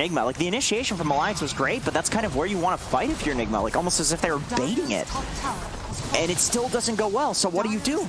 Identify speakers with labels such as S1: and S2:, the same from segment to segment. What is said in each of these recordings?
S1: Nigma. Like, the initiation from Alliance was great, but that's kind of where you want to fight if you're Nigma, like almost as if they were baiting it. And it still doesn't go well, so what do you do?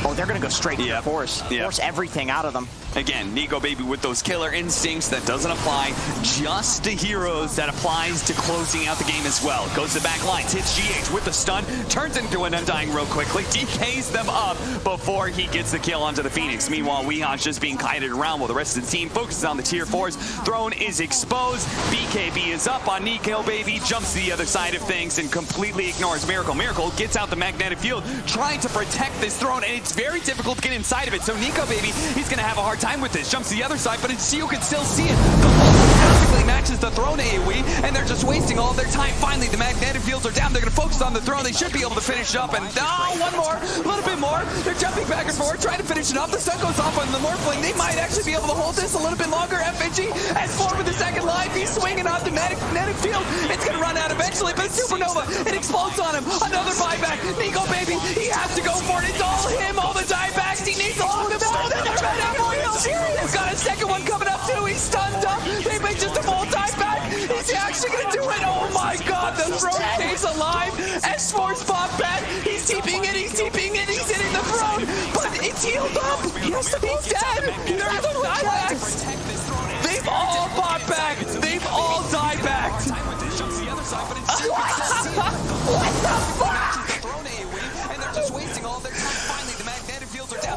S1: Oh, they're going to go straight to force everything out of them.
S2: Again, Nico Baby with those killer instincts that doesn't apply just to heroes, that applies to closing out the game as well. Goes to back lines, hits GH with the stun, turns into an Undying real quickly, DKs them up before he gets the kill onto the Phoenix. Meanwhile, Weehan's just being kited around while the rest of the team focuses on the tier 4s. Throne is exposed, BKB is up on Nico Baby, jumps to the other side of things and completely ignores Miracle. Miracle gets out the magnetic field, trying to protect this throne, and it's very difficult to get inside of it. So Nico Baby, he's going to have a hard time with this. Jumps to the other side, but you can still see it. The pulse perfectly matches the throne AoE, and they're just wasting all their time. Finally, the magnetic fields are down. They're going to focus on the throne. They should be able to finish up, and one more, a little bit more. They're jumping back and forth, trying to finish it up. The sun goes off on the Morphling. They might actually be able to hold this a little bit longer. FNG has 4 with the second life. He's swinging off the magnetic field. It's going to run out eventually, but Supernova, it explodes on him. Another buyback. Nico Baby, he has to go for it. It's all him, all the diebacks. He needs a long amount. They're running out. He's got a second one coming up too. He's stunned up. They make just a multi-back. Is he actually going to do it? Oh my god, the throne stays alive. S4's pop back. He's TPing it. He's hitting the throne. But it's healed up. Yes, he's dead. There's no diebacks. They've all popped back. They've all diebacked. What the fuck?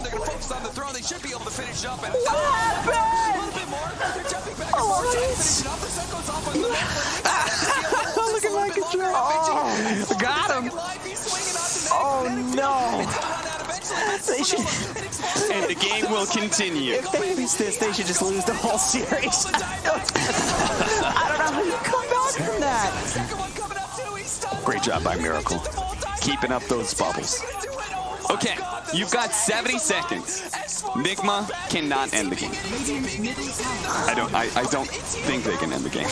S2: They're going to focus on the throne. They should be able to finish up. And
S1: what happened?
S2: A little bit more. They're jumping back and forth. Trying to finish it up. The sun goes off on the
S1: look at my control. Oh, got him. Oh no. They should.
S2: And the game will continue.
S1: If they lose this, they should just lose the whole series. I don't know how you come back from that.
S2: Great job by Miracle. Keeping up those bubbles. Okay, you've got 70 seconds. Nigma cannot end the game. I don't think they can end the game.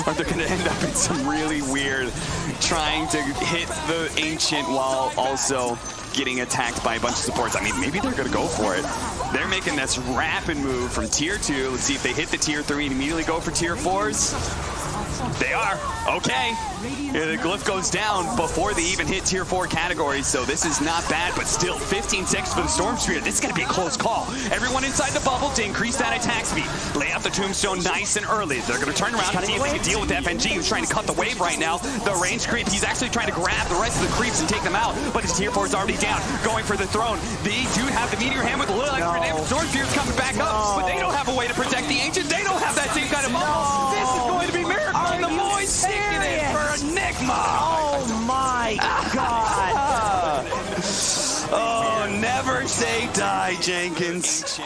S2: Or they're gonna end up in some really weird trying to hit the Ancient while also getting attacked by a bunch of supports. I mean, maybe they're gonna go for it. They're making this rapid move from tier 2. Let's see if they hit the tier 3 and immediately go for tier 4s. They are. Okay. The glyph goes down before they even hit tier 4 categories, so this is not bad, but still 15 seconds for the Storm Spirit. This is going to be a close call. Everyone inside the bubble to increase that attack speed. Lay out the Tombstone nice and early. They're going to turn around and see if they can deal with FNG, who's trying to cut the wave right now. The range creep, he's actually trying to grab the rest of the creeps and take them out, but his tier 4 is already down, going for the throne. They do have the Meteor Hand with a little extra damage. Storm Spirit's coming back up, but they don't have a way to protect the Ancient. They don't have that same kind of bubble. This is going to be Miracle. And the boys taking it for Nigma.
S1: Oh my god.
S2: Oh, never say die, Jenkins.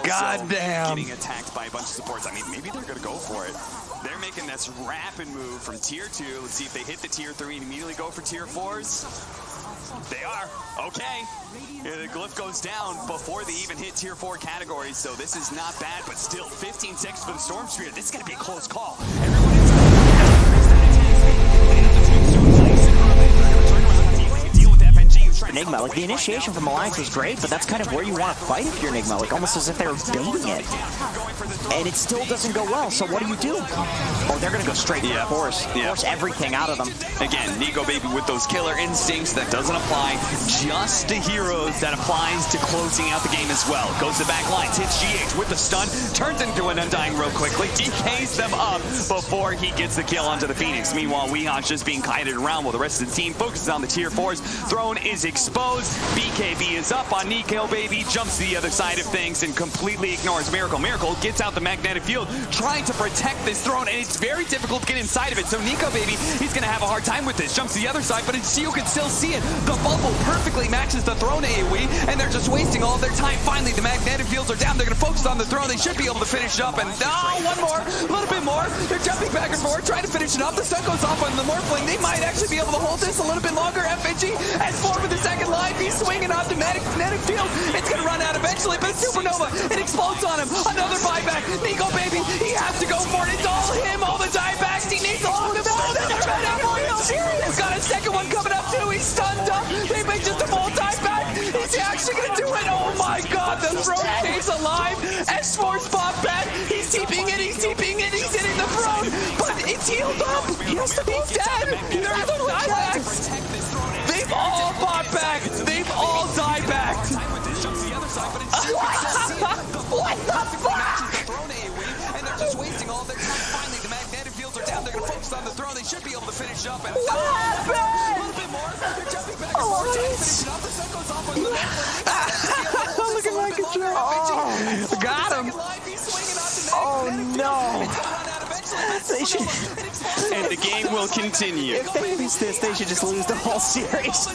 S2: God damn. Getting attacked by a bunch of supports. I mean, maybe they're going to go for it. They're making this rapid move from tier 2. Let's see if they hit the tier 3 and immediately go for tier 4s. They are. Okay. The glyph goes down before they even hit tier 4 categories, so this is not bad, but still 15 seconds for the Storm Spirit. This is going to be a close call. Everyone inside
S1: Nigma, like the initiation from Alliance was great, but that's kind of where you want to fight if you're Nigma, like almost as if they were baiting it. And it still doesn't go well, so what do you do? Oh, they're going to go straight to force everything out of them.
S2: Again, Nico Baby with those killer instincts that doesn't apply just to heroes, that applies to closing out the game as well. Goes to back lines, hits GH with the stun, turns into an Undying real quickly, DKs them up before he gets the kill onto the Phoenix. Meanwhile, Weehan's just being kited around while the rest of the team focuses on the tier 4s. Throne is exposed, BKB is up on Nico Baby, jumps to the other side of things and completely ignores Miracle. Miracle gets out the magnetic field, trying to protect this throne, and it's very difficult to get inside of it. So Nico Baby, he's going to have a hard time with this. Jumps to the other side, but you can still see it. The bubble perfectly matches the throne AoE, and they're just wasting all their time. Finally, the magnetic fields are down. They're going to focus on the throne. They should be able to finish up, and one more, a little bit more. They're jumping back and forth, trying to finish it up. The sun goes off on the Morphling. They might actually be able to hold this a little bit longer. FNG has 4 with the second life. He's swinging off the magnetic field. It's going to run out eventually, but Supernova, it explodes on him. Another buyback. Nico Baby, he has to go for it. It's all him, all the diebacks. He needs a long amount. They're running out. He's got a second one coming up too. He's stunned up. They make just a multi-back. Is he actually going to do it? Oh my god, the throne stays alive. S4's pop back. He's TPing it. He's hitting the He's dead! There's no diebacks! They've all bought back! They've all diebacked!
S1: What the fuck?
S2: And they're just wasting all their time. Finally, the magnetic fields are down. They're going to focus on the throne. They should be able to finish up. And
S1: what happened?
S2: A little bit more. They're jumping back and forth. Finishing up. The sun goes off on the
S1: Look at my control. Oh,
S2: got him.
S1: Oh no. They should.
S2: And the game will continue.
S1: If they lose this, they should just lose the whole series. I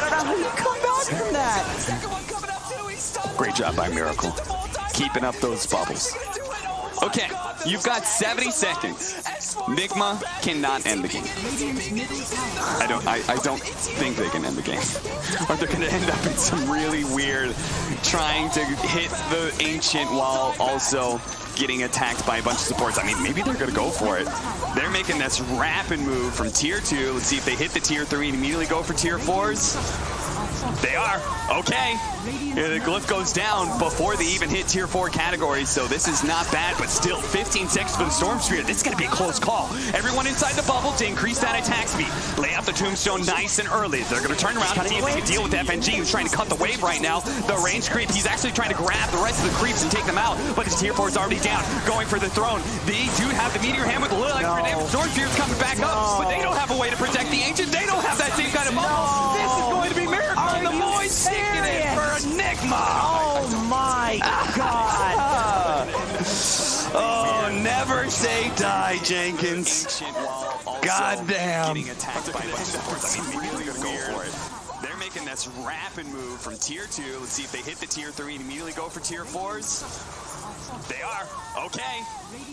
S1: don't know how you come back from that.
S2: Great job by Miracle. Keeping up those bubbles. Okay, you've got 70 seconds. Nigma cannot end the game. I don't think they can end the game. Or they're gonna end up in some really weird trying to hit the Ancient while also getting attacked by a bunch of supports. I mean, maybe they're gonna go for it. They're making this rapid move from tier 2. Let's see if they hit the tier 3 and immediately go for tier 4s. They are. Okay. The glyph goes down before they even hit tier 4 categories, so this is not bad, but still 15 seconds for the Storm Spear. This is going to be a close call. Everyone inside the bubble to increase that attack speed. Lay out the Tombstone nice and early. They're going to turn around and see if they can deal with FNG, who's trying to cut the wave right now. The range creep, he's actually trying to grab the rest of the creeps and take them out, but his tier 4 is already down, going for the throne. They do have the Meteor Hand with the little extra damage. Storm Spear's coming back up, but they don't have a way to protect the Ancient. They don't have that same kind of bubble. This is going to be Miracle. And the boys sticking it for Nigma.
S1: Oh my god.
S2: Oh, never say die, Jenkins. God damn. They're making this rapid move from tier 2. Let's see if they hit the tier 3 and immediately go for tier 4s. They are. Okay.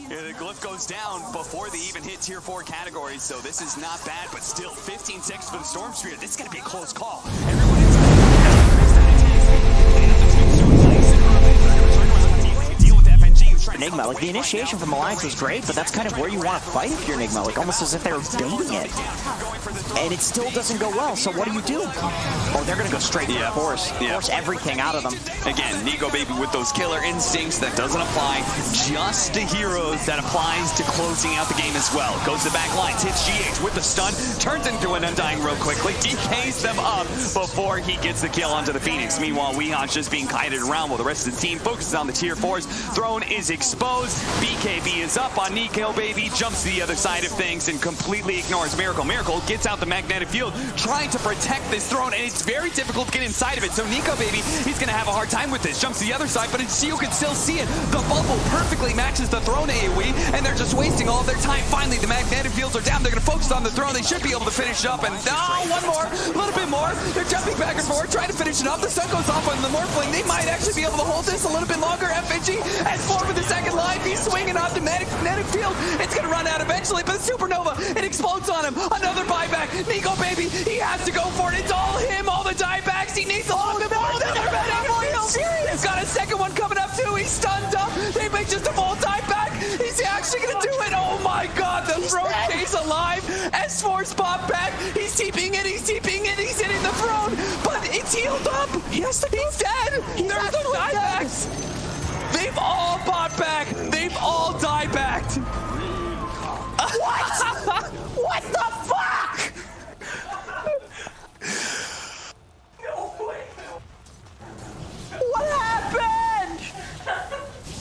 S2: The glyph goes down before they even hit tier 4 categories, so this is not bad, but still 15 seconds for the Storm Spear. This is going to be a close call. Everyone
S1: Nigma, like the initiation from Alliance was great, but that's kind of where you want to fight if you're Nigma, like almost as if they were baiting it. And it still doesn't go well, so what do? Oh, they're gonna go straight for force. Force everything out of them.
S2: Again, Nico Baby with those killer instincts that doesn't apply just to heroes, that applies to closing out the game as well. Goes to the back lines, hits GH with the stun, turns into an Undying real quickly, DKs them up before he gets the kill onto the Phoenix. Meanwhile, Weehan's just being kited around while the rest of the team focuses on the tier 4s. Throne is exposed. BKB is up on Nico Baby, jumps to the other side of things and completely ignores Miracle. Miracle gets out the magnetic field, trying to protect this throne, and it's very difficult to get inside of it. So Nico Baby, he's going to have a hard time with this. Jumps to the other side, but you can still see it. The bubble perfectly matches the throne AoE, and they're just wasting all of their time. Finally, the magnetic fields are down. They're going to focus on the throne. They should be able to finish up, and one more, a little bit more. They're jumping back and forth, trying to finish it up. The sun goes off on the Morphling. They might actually be able to hold this a little bit longer. FNG has 4 with the second life. He's swinging off the magnetic field. It's going to run out eventually, but the Supernova, it explodes on him. Another buyback. Nico Baby, he has to go for it. It's all him, all the diebacks. He needs a little bit more than their medic field. He's got a second one coming up too. He's stunned up. They make just a full dieback. Is he actually going to do it? Oh my god, the throne stays alive. S4's pop back. He's TPing it, he's TPing it, he's hitting the throne, but it's healed up. He's dead. There's no diebacks. They've all bought back. They've all diebacked.
S1: What? What the fuck? No way. What happened?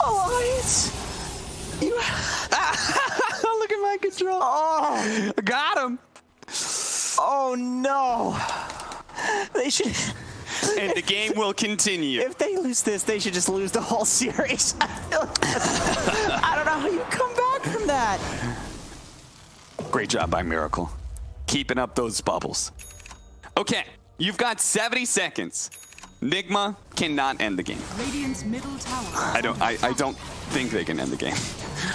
S1: Alliance? You...
S2: Look at my control.
S1: Oh.
S2: Got him.
S1: Oh no. They should...
S2: And the game will continue.
S1: If they lose this, they should just lose the whole series. I don't know how you come back from that.
S2: Great job by Miracle. Keeping up those bubbles. Okay, you've got 70 seconds. Nigma cannot end the game.
S3: Radiant's middle tower.
S2: I don't think they can end the game.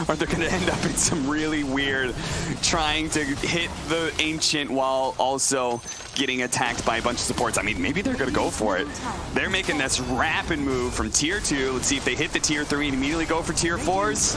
S2: Or they're gonna end up in some really weird trying to hit the Ancient while also getting attacked by a bunch of supports. I mean, maybe they're gonna go for it. They're making this rapid move from tier 2. Let's see if they hit the tier 3 and immediately go for tier 4s.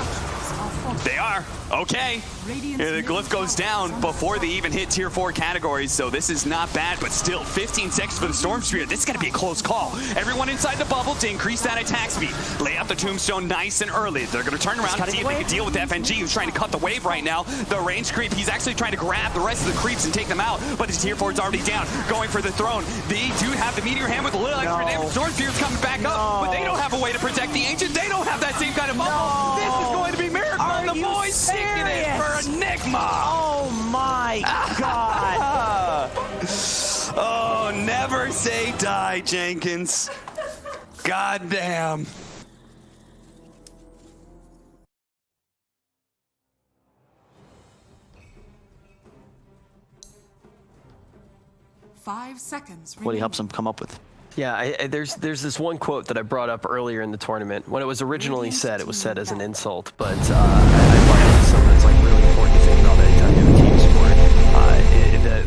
S2: They are. Okay. The glyph goes down before they even hit tier 4 categories, so this is not bad, but still 15 seconds for the Storm Spirit. This is going to be a close call. Everyone inside the bubble to increase that attack speed. Lay out the tombstone nice and early. They're going to turn around and see if they can deal with FNG, who's trying to cut the wave right now. The range creep, he's actually trying to grab the rest of the creeps and take them out, but his tier 4 is already down, going for the throne. They do have the meteor hand with a little extra damage. Storm Spirit's coming back up, but they don't have a way to protect the Ancient. They don't have that same kind of bubble. This is going to be Miracle. The boys taking it for Nigma.
S1: Oh my god.
S2: Oh, never say die, Jenkins. God damn.
S3: Five seconds.
S1: What he helps him come up with.
S4: Yeah, there's this one quote that I brought up earlier in the tournament. When it was originally said, it was said as an insult, but I find it something that's like really important to think about anytime you have a team sport.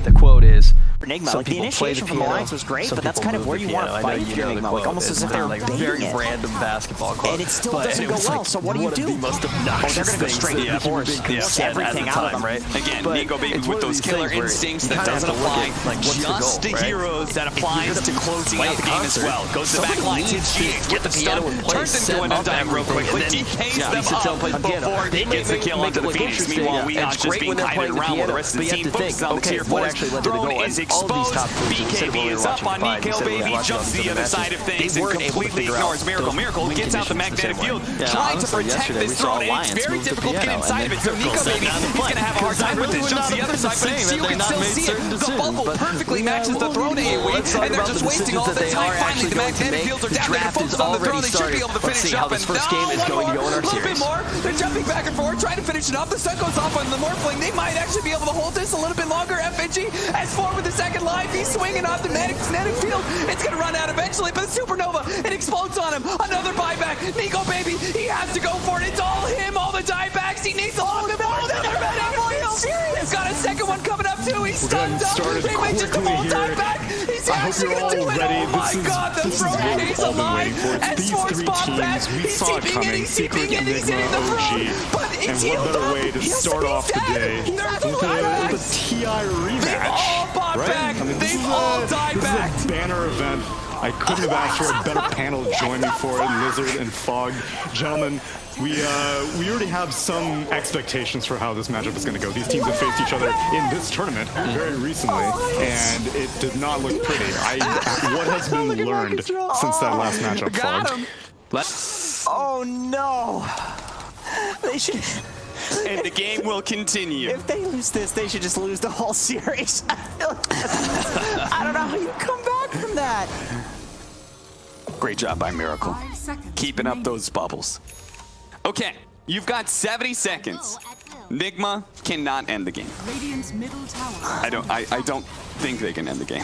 S4: The quote is,
S1: Nigma, like the initiation from Alliance was great, but that's kind of where you want to fight if you're Nigma, like almost as if they're
S4: like
S1: baiting
S4: very
S1: it.
S4: random basketball quote.
S1: And it still doesn't go well, so what do you do?
S4: The most
S1: Oh, they're
S4: obnoxious
S1: going to go straight to the force, everything out of them.
S4: right?
S2: Again,
S4: But
S2: Nico Baby
S4: it's
S2: with
S4: one of
S2: those
S4: these
S2: killer
S4: things where
S2: instincts
S4: you
S2: that
S4: kinda
S2: doesn't
S4: have to look
S2: apply
S4: at, like, what's the
S2: just
S4: goal,
S2: to
S4: right?
S2: heroes that applies to closing out the game as well. Goes to the back line, hits GH, get the stun, turns into an undying real quickly, DKs them up before he gets the kill onto the Phoenix. Meanwhile, we are just being kited around while the rest of the team focuses on the tier 4s. Throne is exposed, BKB is up on Nico Baby, jumps to the other side of things and completely ignores Miracle. Miracle gets out the magnetic field, trying to protect this throne, and it's very difficult to get inside of it. So Nico Baby, he's going to have a hard time with this. Jumps to the other side, but you can still see it. The bubble perfectly matches the throne AoE, and they're just wasting all the time. Finally, the magnetic fields are down. They're focused on the throne. They should be able to finish up. And a little bit more. They're jumping back and forth, trying to finish it off. The sun goes off on the Morphling. They might actually be able to hold this a little bit longer. FNG has 4 with the second life. He's swinging off the magnetic field. It's going to run out eventually, but Supernova, it explodes on him. Another buyback. Nico Baby, he has to go for it. It's all him, all the diebacks. He needs a little bit more. Another magnetic field. He's got a second one coming up too. He's stunned up. They might just a full dieback. He's actually going to do it. Oh my god, the throne is alive. And Sports bomb back. He's seeping in, he's seeping in, he's hitting the throne. But it's healed up.
S5: And what better way to start off the day
S2: They're
S5: with a TI rematch.
S2: They've all bought back. They've all died back.
S5: This is a banner event. I couldn't have asked for a better panel to join me for it, Lizard and Fog. Gentlemen, we already have some expectations for how this matchup is going to go. These teams have faced each other in this tournament very recently, and it did not look pretty. What has been learned since that last matchup, Fog?
S1: Oh no! They should...
S2: And the game will continue.
S1: If they lose this, they should just lose the whole series. I don't know how you come back from that.
S2: Great job by Miracle.
S3: 5 seconds.
S2: Keeping up those bubbles. Okay, you've got 70 seconds. Nigma cannot end the game.
S3: Radiant's middle tower.
S2: I don't think they can end the game.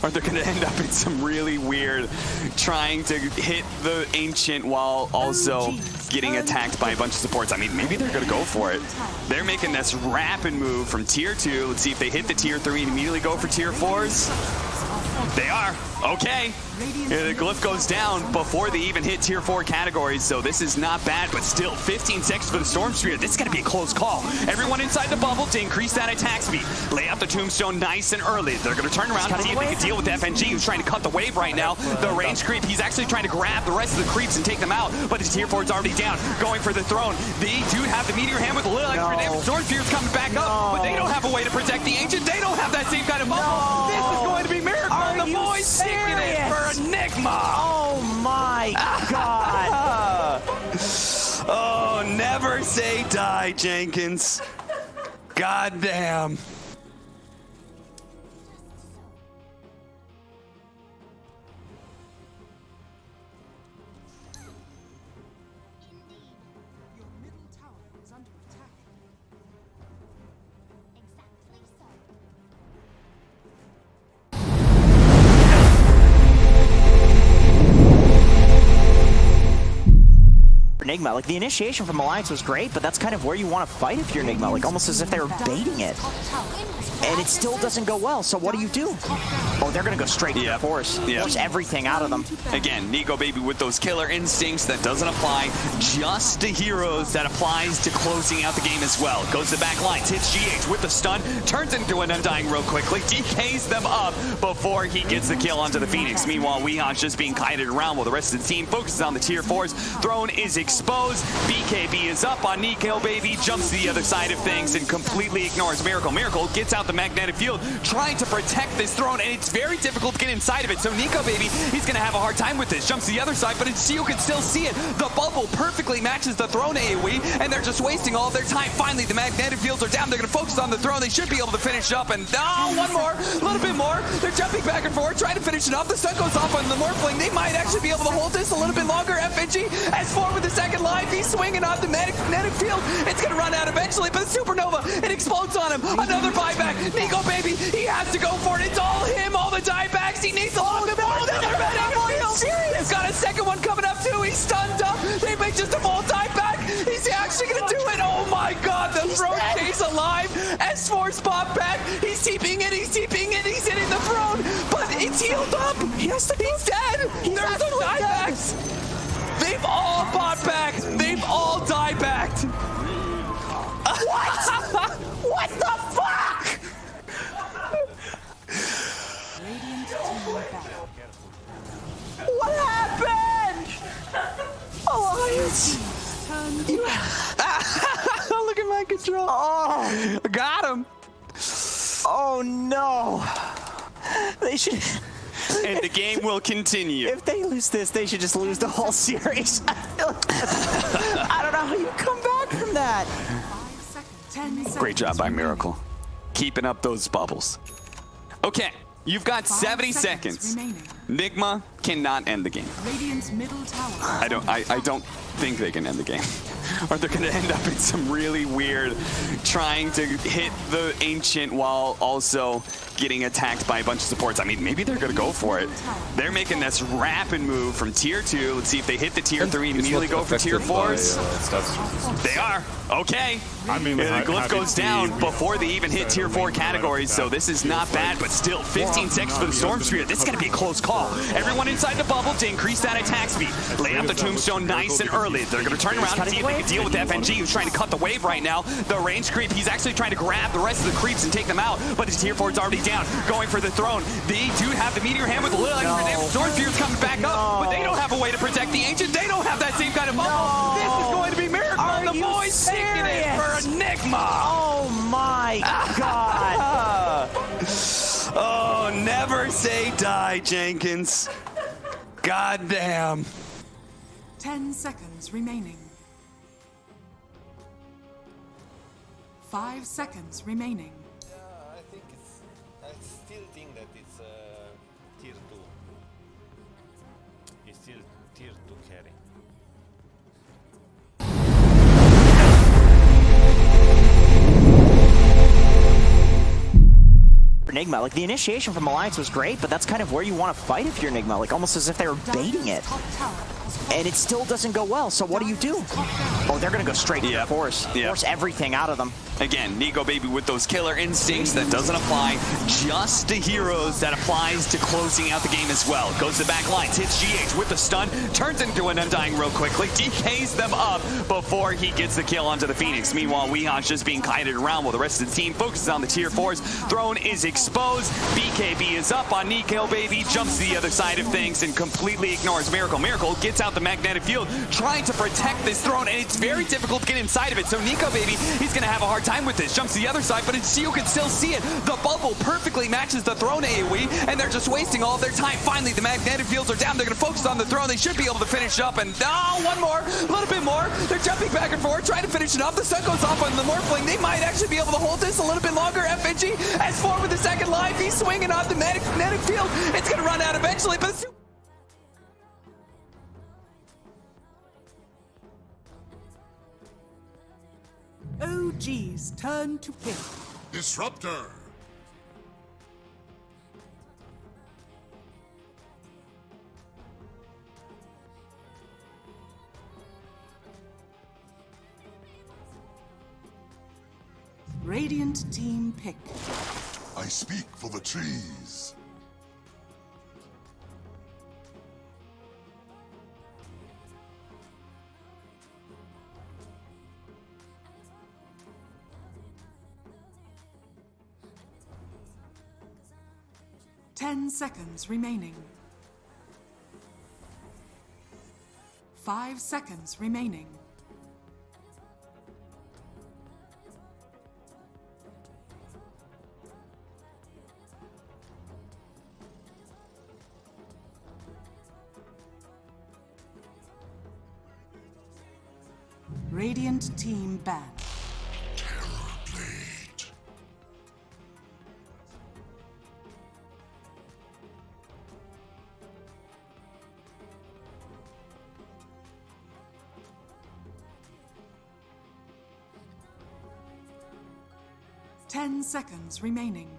S2: Or they're gonna end up in some really weird trying to hit the Ancient while also getting attacked by a bunch of supports. I mean, maybe they're gonna go for it. They're making this rapid move from tier 2. Let's see if they hit the tier 3 and immediately go for tier 4s. They are. Okay. The glyph goes down before they even hit tier 4 categories, so this is not bad, but still 15 seconds for the Storm Spirit. This is going to be a close call. Everyone inside the bubble to increase that attack speed. Lay out the tombstone nice and early. They're going to turn around and see if they can deal with FNG, who's trying to cut the wave right now. The range creep, he's actually trying to grab the rest of the creeps and take them out, but his tier 4 is already down, going for the throne. They do have the meteor hand with a little extra damage. Storm Spirit's coming back up, but they don't have a way to protect the Ancient. They don't have that same kind of bubble. This is going to be Miracle. The boys taking it for Nigma.
S1: Oh my god.
S2: Oh, never say die, Jenkins. God damn.
S3: Your middle tower is under attack.
S1: Nigma, like the initiation from Alliance was great, but that's kind of where you want to fight if you're Nigma, like almost as if they were baiting it. And it still doesn't go well, so what do you do? Oh, they're gonna go straight to force everything out of them.
S2: Again, Nico Baby with those killer instincts that doesn't apply just to heroes, that applies to closing out the game as well. Goes to back lines, hits GH with the stun, turns into an Undying real quickly, DKs them up before he gets the kill onto the Phoenix. Meanwhile, Weehan's just being kited around while the rest of the team focuses on the tier 4s. Throne is exposed, BKB is up on Nico Baby, jumps to the other side of things and completely ignores Miracle. Miracle gets out the magnetic field, trying to protect this throne, and it's very difficult to get inside of it. So Nico Baby, he's gonna have a hard time with this. Jumps to the other side, but you can still see it. The bubble perfectly matches the throne AoE, and they're just wasting all their time. Finally, the magnetic fields are down. They're gonna focus on the throne. They should be able to finish up, and one more, a little bit more. They're jumping back and forth, trying to finish it off. The stun goes off on the Morphling. They might actually be able to hold this a little bit longer. FNG S4 with the second life. He's swinging off the magnetic field. It's gonna run out eventually, but the Supernova, it explodes on him. Another buyback. Nico Baby, he has to go for it. It's all him, all the diebacks. He needs a little bit more. Another medic. He's got a second one coming up too. He's stunned up. They make just a full dieback. He's actually gonna do it. Oh my god, the throne stays alive. S4's pop back. He's TPing it. He's hitting the throne, but it's healed up. He's dead. There's the diebacks. They've all bought back. They've all diebacked. What? What the fuck? What happened? Alliance! Look at my control. Oh, got him. Oh no. They should. And the game will continue. If they lose this, they should just lose the whole series. I don't know how you come back from that. Great job by Miracle. Keeping up those bubbles. Okay, you've got 70 seconds. Nigma cannot end the game. I don't think they can end the game. Or they're gonna end up in some really weird trying to hit the Ancient while also getting attacked by a bunch of supports. I mean, maybe they're gonna go for it. They're making this rapid move from tier 2. Let's see if they hit the tier 3 and immediately go for tier 4s. They are. Okay.
S5: I mean,
S2: the glyph goes down before they even hit tier 4 categories, so this is not bad, but still 15 seconds for the Storm Sphere. This is gonna be a close call. Everyone inside the bubble to increase that attack speed. Lay out the Tombstone nice and early. They're gonna turn around and see if they can deal with FNG, who's trying to cut the wave right now. The range creep, he's actually trying to grab the rest of the creeps and take them out, but his tier 4's already down, going for the throne. They do have the Meteor Hand with a little extra damage. Storm Sphere's coming back up, but they don't have a way to protect the Ancient. They don't have that same kind of bubble. This is going to be Miracle. The boys taking it for Nigma.
S1: Oh my god.
S2: Oh, never say die, Jenkins. God damn.
S3: 10 seconds remaining. 5 seconds remaining.
S6: I still think that it's tier 2. It's still tier 2 carry.
S1: Nigma, like the initiation from Alliance was great, but that's kind of where you want to fight if you're Nigma, like almost as if they were baiting it. And it still doesn't go well, so what do you do? Oh, they're gonna go straight to force everything out of them.
S2: Again, Nico Baby with those killer instincts that doesn't apply just to heroes, that applies to closing out the game as well. Goes to back lines, hits GH with the stun, turns into an Undying real quickly, DKs them up before he gets the kill onto the Phoenix. Meanwhile, Weehan's just being kited around while the rest of the team focuses on the tier 4s. Throne is exposed, BKB is up on Nico Baby, jumps to the other side of things and completely ignores Miracle. Miracle gets out the magnetic field, trying to protect this throne, and it's very difficult to get inside of it. So Nico Baby, he's gonna have a hard time with this. Jumps to the other side, but you can still see it. The bubble perfectly matches the throne AoE, and they're just wasting all their time. Finally, the magnetic fields are down. They're gonna focus on the throne. They should be able to finish up, and one more, a little bit more. They're jumping back and forth, trying to finish it off. The stun goes off on the Morphling. They might actually be able to hold this a little bit longer. FNG S4 with the second life. He's swinging off the magnetic field. It's gonna run out eventually, but
S3: OG's turn to pick.
S7: Disruptor.
S3: Radiant team pick.
S7: I speak for the trees.
S3: Ten seconds remaining. 5 seconds remaining. Radiant team banned.
S7: Terror blade.
S3: Ten seconds remaining.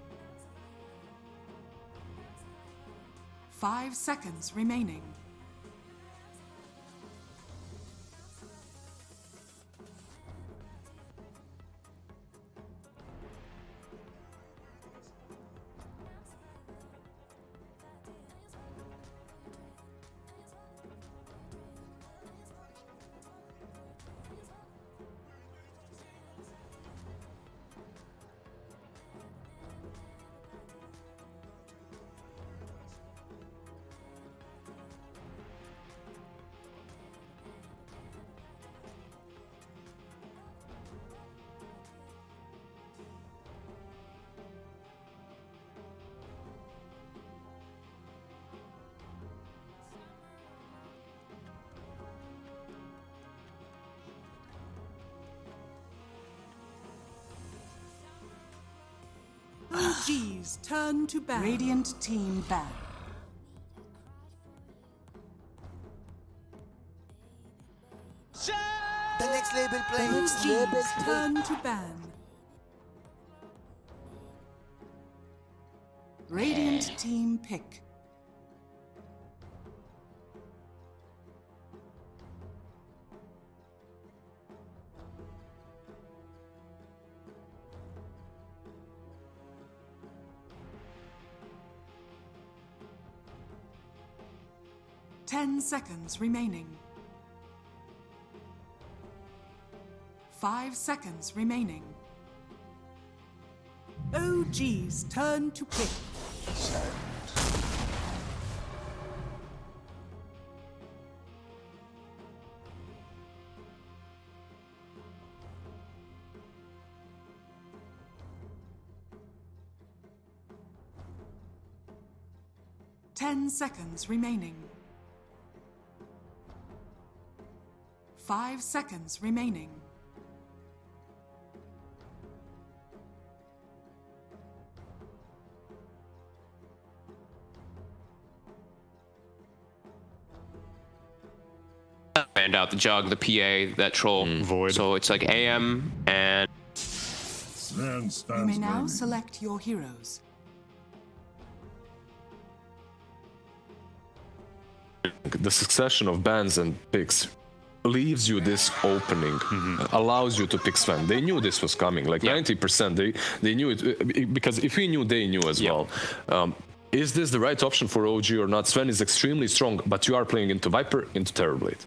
S3: 5 seconds remaining. OG's turn to ban. Radiant team ban.
S6: The next label plays.
S3: OG's turn to ban. Radiant team pick. Ten seconds remaining. 5 seconds remaining. OG's turn to pick.
S7: Sand.
S3: 10 seconds remaining. 5 seconds remaining.
S8: Banned out the jug, the PA, that troll.
S5: Void.
S8: So it's like AM and
S7: Sand
S3: You
S7: stands
S3: may now
S7: ready.
S3: select your heroes.
S9: The succession of bans and picks leaves you this opening, allows you to pick Sven. They knew this was coming, like 90%. They knew it, because if we knew, they knew as well. Is this the right option for OG or not? Sven is extremely strong, but you are playing into Viper, into Terrorblade.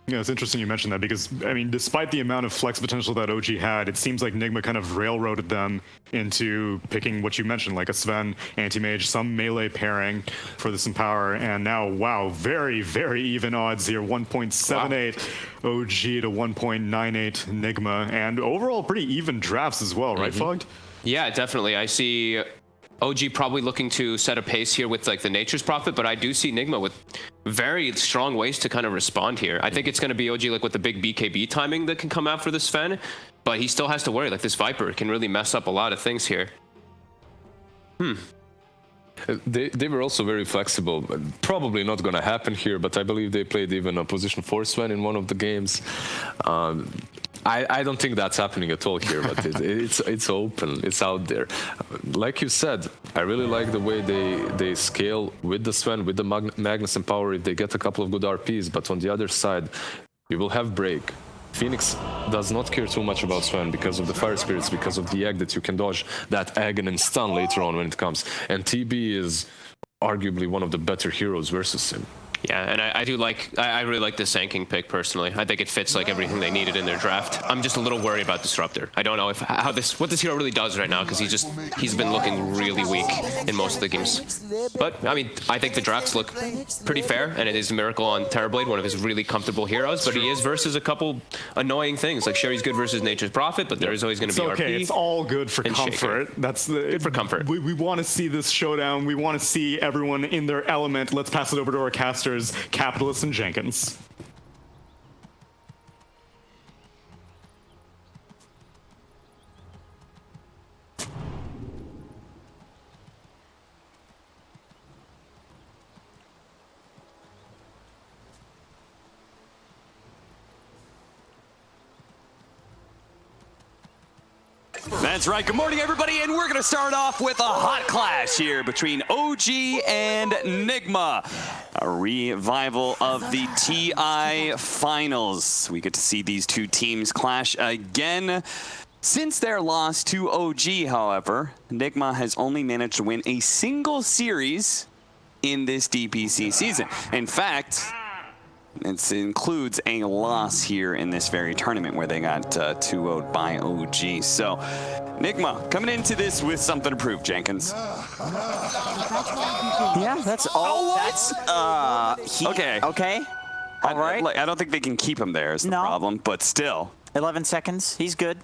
S5: Yeah, it's interesting you mentioned that because, I mean, despite the amount of flex potential that OG had, it seems like Nigma kind of railroaded them into picking what you mentioned, like a Sven, anti-mage, some melee pairing for this Empower, and now, wow, very, very even odds here. 1.78 OG to 1.98 Nigma, and overall pretty even drafts as well, right, Fogged?
S8: yeah, definitely. I see OG probably looking to set a pace here with like the Nature's Prophet, but I do see Nigma with very strong ways to kind of respond here. I think it's going to be OG like with the big BKB timing that can come out for this Sven, but he still has to worry. Like this Viper can really mess up a lot of things here.
S9: They were also very flexible. Probably not going to happen here, but I believe they played even a position 4 Sven in one of the games. I don't think that's happening at all here, but it's open, it's out there. Like you said, I really like the way they scale with the Sven, with the Magnus Empower if they get a couple of good RPs, but on the other side, you will have Break. Phoenix does not care too much about Sven because of the fire spirits, because of the egg that you can dodge that egg and then stun later on when it comes. And TB is arguably one of the better heroes versus him.
S8: Yeah, and I really like the Sand pick personally. I think it fits like everything they needed in their draft. I'm just a little worried about Disruptor. I don't know what this hero really does right now because he's been looking really weak in most of the games. But I mean, I think the drafts look pretty fair, and it is Miracle on Terrorblade, one of his really comfortable heroes. But he is versus a couple annoying things. Like Sherry's good versus Nature's Prophet, but there is always going to be
S5: okay.
S8: RP.
S5: It's all good for comfort.
S8: Shaker.
S5: That's the
S8: good for comfort.
S5: We want to see this showdown. We want to see everyone in their element. Let's pass it over to our casters. Capitalist and Jenkins.
S2: That's right. Good morning, everybody, and we're going to start off with a hot clash here between OG and Nigma. A revival of the TI Finals. We get to see these two teams clash again. Since their loss to OG, however, Nigma has only managed to win a single series in this DPC season. In fact, it includes a loss here in this very tournament where they got 2-0'd by OG. So, Nigma coming into this with something to prove, Jenkins.
S1: Yeah, that's all. Okay. Okay. All right.
S2: I don't think they can keep him there is the problem, but still.
S1: 11 seconds. He's good.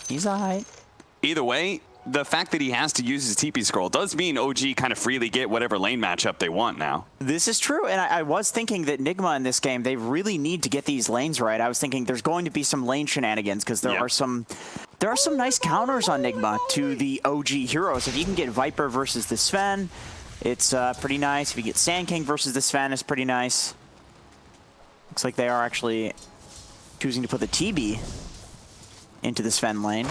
S1: He's all right.
S2: Either way, the fact that he has to use his TP scroll does mean OG kind of freely get whatever lane matchup they want now.
S1: This is true, and I was thinking that Nigma in this game, they really need to get these lanes right. I was thinking there's going to be some lane shenanigans because there are some nice counters on Nigma to the OG heroes. If you can get Viper versus the Sven, it's pretty nice. If you get Sand King versus the Sven, it's pretty nice. Looks like they are actually choosing to put the TB into the Sven lane.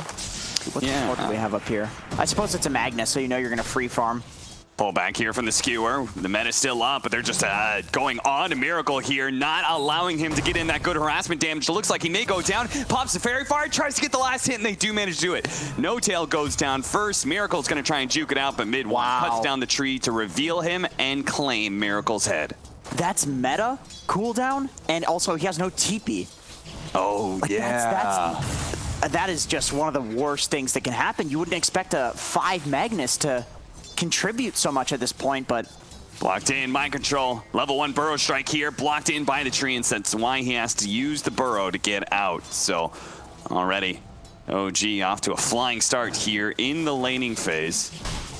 S1: What do we have up here? I suppose it's a Magnus, so you know you're going to free farm.
S2: Pull back here from the skewer. The meta's still up, but they're just going on to Miracle here, not allowing him to get in that good harassment damage. It looks like he may go down. Pops the Fairy Fire, tries to get the last hit, and they do manage to do it. No Tail goes down first. Miracle's going to try and juke it out, but Mid-One cuts down the tree to reveal him and claim Miracle's head.
S1: That's meta cooldown, and also he has no TP.
S2: Oh,
S1: like that is just one of the worst things that can happen. You wouldn't expect a 5 Magnus to contribute so much at this point, but...
S2: Blocked in, mind control. Level 1 burrow strike here, blocked in by the tree, and that's why he has to use the burrow to get out. So, already, OG off to a flying start here in the laning phase.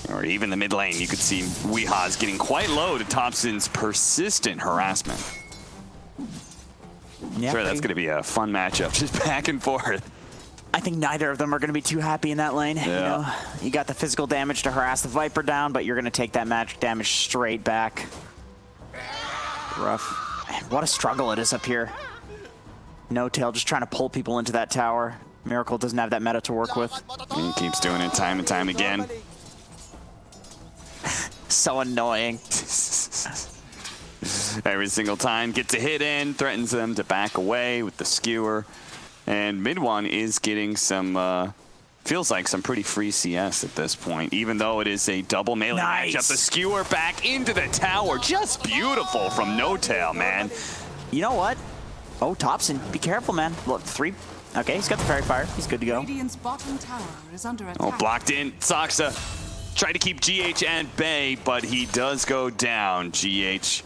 S2: Or even the mid lane, you could see Weeha's getting quite low to Thompson's persistent harassment.
S1: Yeah,
S2: sure, that's going to be a fun matchup, just back and forth.
S1: I think neither of them are going to be too happy in that lane. Yeah. You know, you got the physical damage to harass the Viper down, but you're going to take that magic damage straight back. Rough. Man, what a struggle it is up here. No Tail just trying to pull people into that tower. Miracle doesn't have that meta to work with.
S2: He keeps doing it time and time again.
S1: So annoying.
S2: Every single time gets a hit in, threatens them to back away with the skewer. And Mid-One is getting some, feels like some pretty free CS at this point, even though it is a double melee matchup. The skewer back into the tower. Just beautiful from No Tail, man.
S1: You know what? Oh, Thompson, be careful, man. Look, 3. Okay, he's got the Fairy Fire. He's good to go.
S3: Radiant's bottom tower is under attack.
S2: Oh, blocked in. Saksa tried to keep GH at bay, but he does go down. GH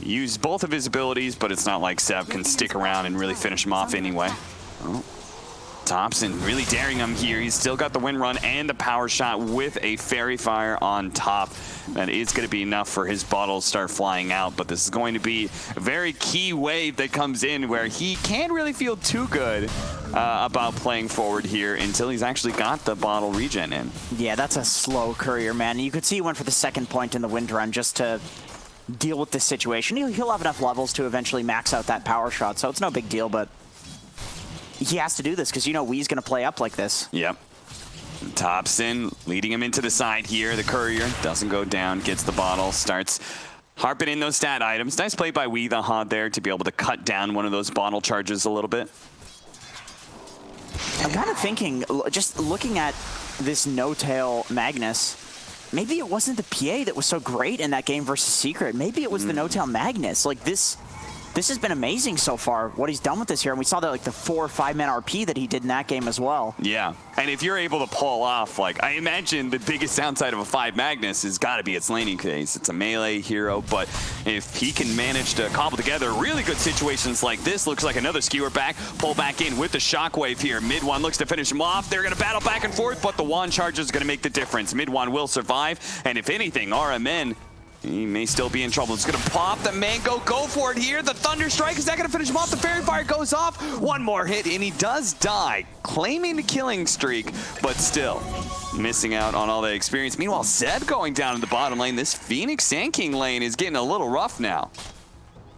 S2: used both of his abilities, but it's not like Seb can stick around and really finish him off anyway. Oh. Thompson really daring him here. He's still got the win run and the power shot with a Fairy Fire on top. That is going to be enough for his bottles to start flying out, but this is going to be a very key wave that comes in where he can't really feel too good about playing forward here until he's actually got the bottle regen in.
S1: Yeah, that's a slow courier, man. You could see he went for the second point in the wind run just to deal with this situation. He'll have enough levels to eventually max out that power shot, so it's no big deal, but he has to do this because you know Wee's going to play up like this.
S2: Yep. Thompson leading him into the side here. The courier doesn't go down, gets the bottle, starts Harping in those stat items. Nice play by VODS there to be able to cut down one of those bottle charges a little bit.
S1: I'm kind of thinking, just looking at this no-tail Magnus, maybe it wasn't the PA that was so great in that game versus Secret. Maybe it was the no-tail Magnus. Like this has been amazing so far, what he's done with this here. And we saw that like the 4 or 5 man RP that he did in that game as well.
S2: Yeah, and if you're able to pull off, like, I imagine the biggest downside of a 5 Magnus has got to be its laning case. It's a melee hero, but if he can manage to cobble together really good situations like this, looks like another skewer back, pull back in with the shockwave here. Mid one looks to finish him off. They're going to battle back and forth, but the wand charge is going to make the difference. Mid one will survive, and if anything, RMN, he may still be in trouble. It's going to pop the mango. Go for it here. The Thunder Strike. Is that going to finish him off? The Fairy Fire goes off. One more hit, and he does die. Claiming the killing streak, but still missing out on all that experience. Meanwhile, Zeb going down in the bottom lane. This Phoenix Sand King lane is getting a little rough now.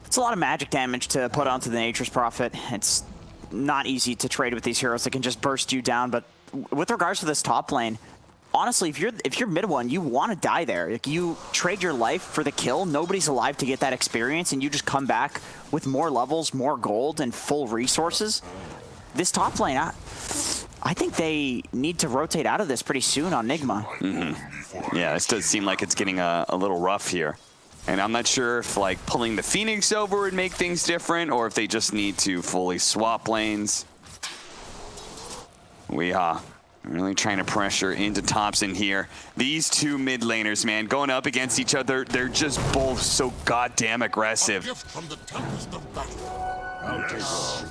S1: It's a lot of magic damage to put onto the Nature's Prophet. It's not easy to trade with these heroes that can just burst you down. But with regards to this top lane, honestly, if you're mid one, you want to die there. Like, you trade your life for the kill. Nobody's alive to get that experience, and you just come back with more levels, more gold, and full resources. This top lane, I think they need to rotate out of this pretty soon on Nigma.
S2: Yeah, this does seem like it's getting a little rough here. And I'm not sure if like pulling the Phoenix over would make things different, or if they just need to fully swap lanes. Really trying to pressure into Thompson here. These two mid laners, man, going up against each other, they're just both so goddamn aggressive.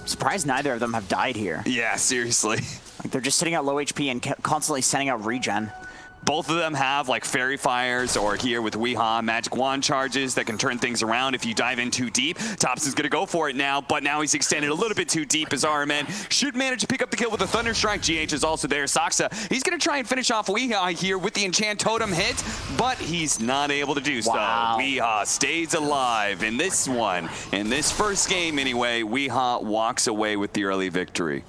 S1: Surprised neither of them have died here.
S2: Yeah, seriously.
S1: Like, they're just sitting at low HP and constantly sending out regen.
S2: Both of them have like Fairy Fires, or here with Weehaw, Magic Wand charges that can turn things around if you dive in too deep. Thompson's gonna go for it now, but now he's extended a little bit too deep as RMN should manage to pick up the kill with a Thunder Strike. GH is also there. Saksa, he's gonna try and finish off Weehaw here with the Enchant Totem hit, but he's not able to do so. Weehaw stays alive in this one. In this first game anyway, Weehaw walks away with the early victory.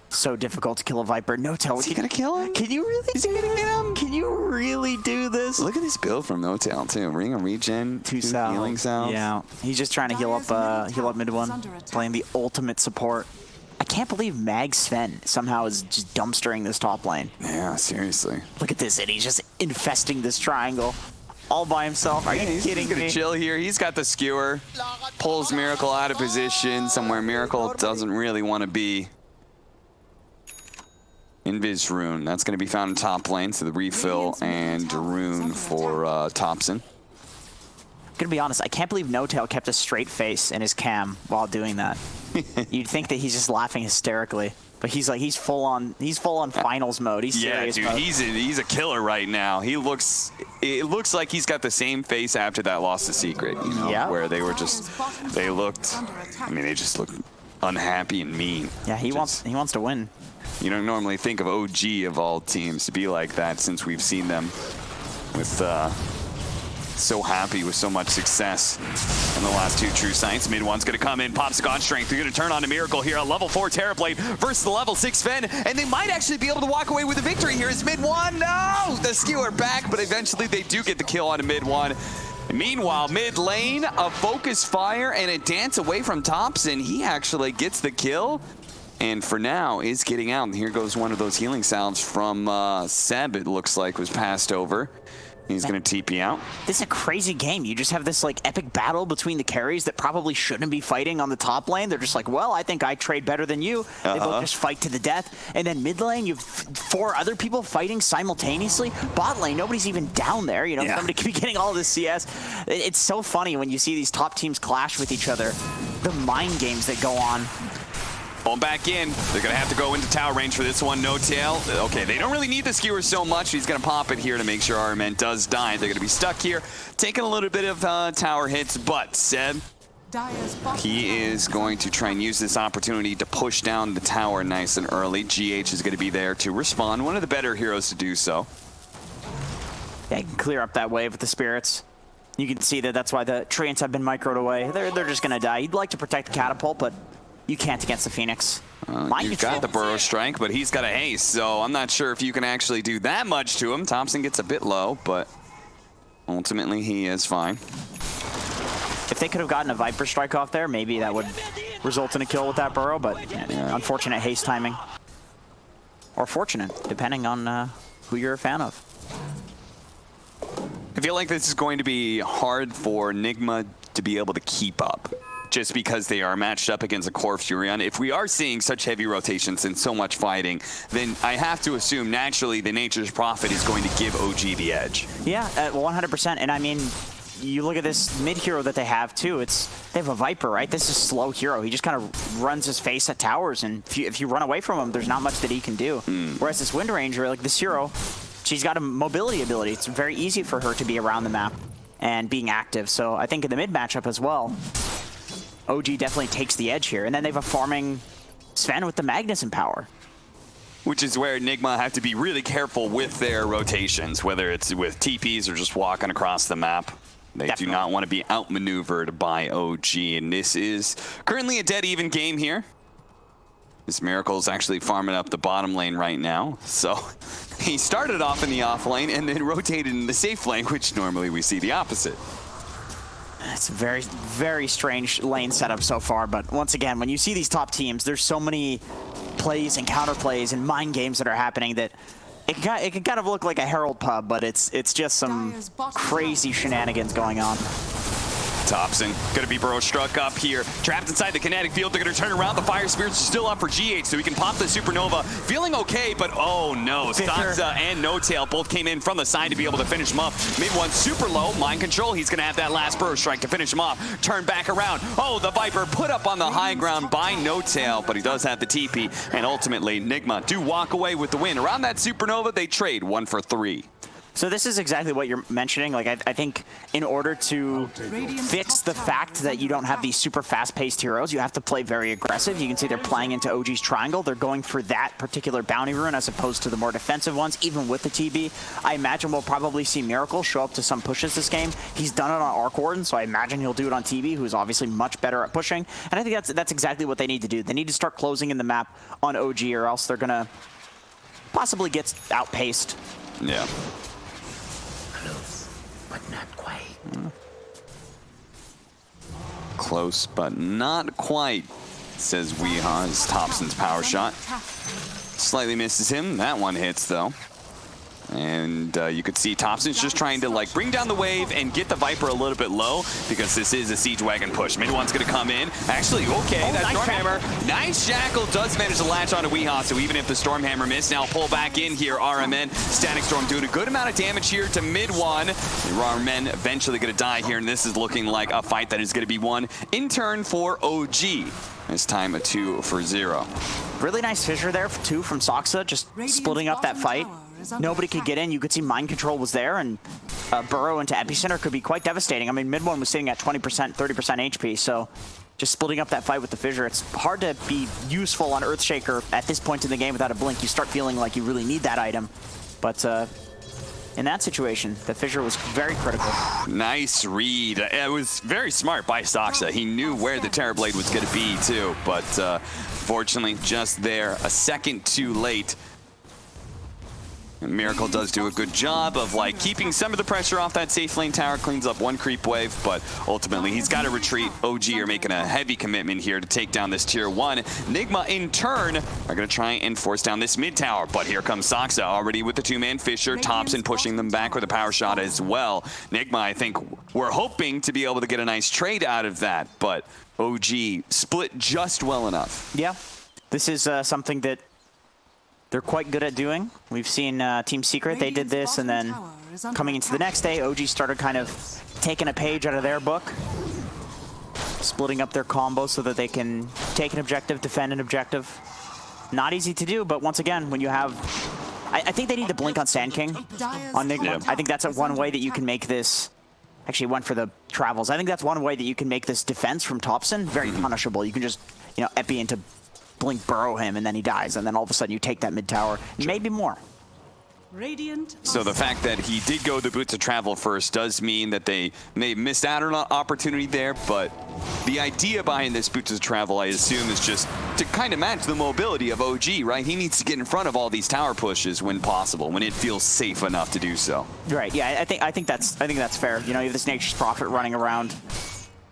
S1: So difficult to kill a Viper. No-tail.
S2: Is he gonna kill him?
S1: Can you really? Is he gonna get him? Can you really do this?
S2: Look at this build from No-tail too. Ring of regen, 2 healing cells.
S1: Yeah, he's just trying to heal up mid one, playing the ultimate support. I can't believe Mag Sven somehow is just dumpstering this top lane.
S2: Yeah, seriously.
S1: Look at this, and he's just infesting this triangle all by himself. Are you kidding me?
S2: He's gonna chill here. He's got the skewer, pulls Miracle out of position somewhere Miracle doesn't really want to be. Invis Rune, that's going to be found in top lane, so the refill and Rune for Thompson.
S1: I'm gonna be honest, I can't believe No-tail kept a straight face in his cam while doing that. You'd think that he's just laughing hysterically, but he's full on finals mode. He's serious
S2: dude,
S1: mode.
S2: he's a killer right now. It looks like he's got the same face after that loss to Secret, you know, where they just looked unhappy and mean.
S1: Yeah, he wants to win.
S2: You don't normally think of OG of all teams to be like that, since we've seen them with so happy with so much success in the last 2 true sites. Mid one's gonna come in, pops God Strength. They're gonna turn on a Miracle here, a level 4 Terrorblade versus the level 6 Fen, and they might actually be able to walk away with a victory here. Is mid one? No! The skewer back, but eventually they do get the kill on a mid one. Meanwhile, mid lane, a Focus Fire and a dance away from Thompson. He actually gets the kill, and for now is getting out. And here goes one of those healing salves from Seb, it looks like was passed over. He's going to TP out.
S1: This is a crazy game. You just have this like epic battle between the carries that probably shouldn't be fighting on the top lane. They're just like, well, I think I trade better than you. They both just fight to the death. And then mid lane, you have 4 other people fighting simultaneously. Bot lane, nobody's even down there. You know, somebody could be getting all this CS. It's so funny when you see these top teams clash with each other. The mind games that go on.
S2: Pull back in. They're going to have to go into tower range for this one. No-tail. Okay, they don't really need the skewer so much. He's going to pop it here to make sure RMN does die. They're going to be stuck here, taking a little bit of tower hits, but Seb, he is going to try and use this opportunity to push down the tower nice and early. GH is going to be there to respond. One of the better heroes to do so.
S1: Yeah, you can clear up that wave with the spirits. You can see that that's why the treants have been microed away. They're just going to die. You'd like to protect the catapult, but you can't against the Phoenix.
S2: You've got the Burrow Strike, but he's got a haste, so I'm not sure if you can actually do that much to him. Thompson gets a bit low, but Ultimately, he is fine.
S1: If they could have gotten a Viper strike off there, maybe that would result in a kill with that burrow, but unfortunate haste timing. Or fortunate, depending on who you're a fan of.
S2: I feel like this is going to be hard for Nigma to be able to keep up, just because they are matched up against a core Furion. If we are seeing such heavy rotations and so much fighting, then I have to assume naturally the Nature's Prophet is going to give OG the edge.
S1: Yeah, 100%. And I mean, you look at this mid hero that they have too. They have a Viper, right? This is a slow hero. He just kind of runs his face at towers, and if you run away from him, there's not much that he can do. Whereas this Wind Ranger, like this hero, she's got a mobility ability. It's very easy for her to be around the map and being active. So I think in the mid matchup as well, OG definitely takes the edge here. And then they have a farming Sven with the Magnus in power.
S2: Which is where Nigma have to be really careful with their rotations, whether it's with TPs or just walking across the map. They do not want to be outmaneuvered by OG, and this is currently a dead even game here. This Miracle is actually farming up the bottom lane right now. So he started off in the off lane and then rotated in the safe lane, which normally we see the opposite.
S1: It's a very, very strange lane setup so far, but once again, when you see these top teams, there's so many plays and counterplays and mind games that are happening that it can kind of look like a Herald pub, but it's just some crazy shenanigans going on.
S2: Thompson gonna be burrow struck up here, trapped inside the kinetic field. They're gonna turn around. The fire spirits are still up for GH, so he can pop the supernova. Feeling okay, but oh no, Sansa and No Tail both came in from the side to be able to finish him up. Mid one super low, mind control. He's gonna have that last burrow strike to finish him off. Turn back around. Oh, the Viper put up on the high ground by No Tail, but he does have the TP, and ultimately Nigma do walk away with the win. Around that supernova, they trade 1 for 3.
S1: So this is exactly what you're mentioning. Like, I think in order to fix the fact that you don't have these super fast-paced heroes, you have to play very aggressive. You can see they're playing into OG's triangle. They're going for that particular bounty rune as opposed to the more defensive ones, even with the TB. I imagine we'll probably see Miracle show up to some pushes this game. He's done it on Arc Warden, so I imagine he'll do it on TB, who's obviously much better at pushing. And I think that's exactly what they need to do. They need to start closing in the map on OG, or else they're going to possibly get outpaced.
S2: Yeah.
S1: But not quite.
S2: Close, but not quite, says Weeha as Thompson's power shot. Slightly misses him. That one hits, though. And you could see Thompson's just trying to like bring down the wave and get the Viper a little bit low, because this is a siege wagon push. Mid one's gonna come in. Actually, okay, that
S1: nice
S2: Stormhammer. Nice Shackle does manage to latch onto Weeha, so even if the Stormhammer missed, now pull back in here. RMN, Static Storm doing a good amount of damage here to mid one. RMN eventually gonna die here, and this is looking like a fight that is gonna be won in turn for OG. This time a 2 for 0.
S1: Really nice fissure there, too, from Soxa, just splitting up that fight. Nobody could get in. You could see mind control was there, and burrow into epicenter could be quite devastating. I mean, mid one was sitting at 20%, 30% HP, so just splitting up that fight with the fissure. It's hard to be useful on Earthshaker at this point in the game without a blink. You start feeling like you really need that item, but in that situation, the fissure was very critical.
S2: Nice read. It was very smart by Soxa. He knew where the Terrorblade was going to be too, but fortunately just there, a second too late. And Miracle does do a good job of like keeping some of the pressure off that safe lane tower, cleans up one creep wave, but ultimately he's got to retreat. OG are making a heavy commitment here to take down this tier 1. Nigma in turn are going to try and force down this mid tower, but here comes Soxa already with the 2-man Fisher. Thompson pushing them back with a power shot as well. Nigma, I think we're hoping to be able to get a nice trade out of that, but OG split just well enough.
S1: Yeah, this is something that they're quite good at doing. We've seen Team Secret, they did this, and then coming into the next day, OG started kind of taking a page out of their book, splitting up their combo so that they can take an objective, defend an objective. Not easy to do, but once again, when you have... I think they need to blink on Sand King, on Nigma. Yeah. I think that's one way that you can make this... Actually went for the travels. I think that's one way that you can make this defense from Thompson very punishable. You can just, you know, epi into blink burrow him, and then he dies, and then all of a sudden you take that mid tower, maybe more.
S3: Radiant.
S2: So the fact that he did go the Boots of Travel first does mean that they may have missed out on an opportunity there, but the idea behind this Boots of Travel, I assume, is just to kind of match the mobility of OG, right? He needs to get in front of all these tower pushes when possible, when it feels safe enough to do so.
S1: Right. Yeah. I think that's fair. You know, you have this Nature's Prophet running around,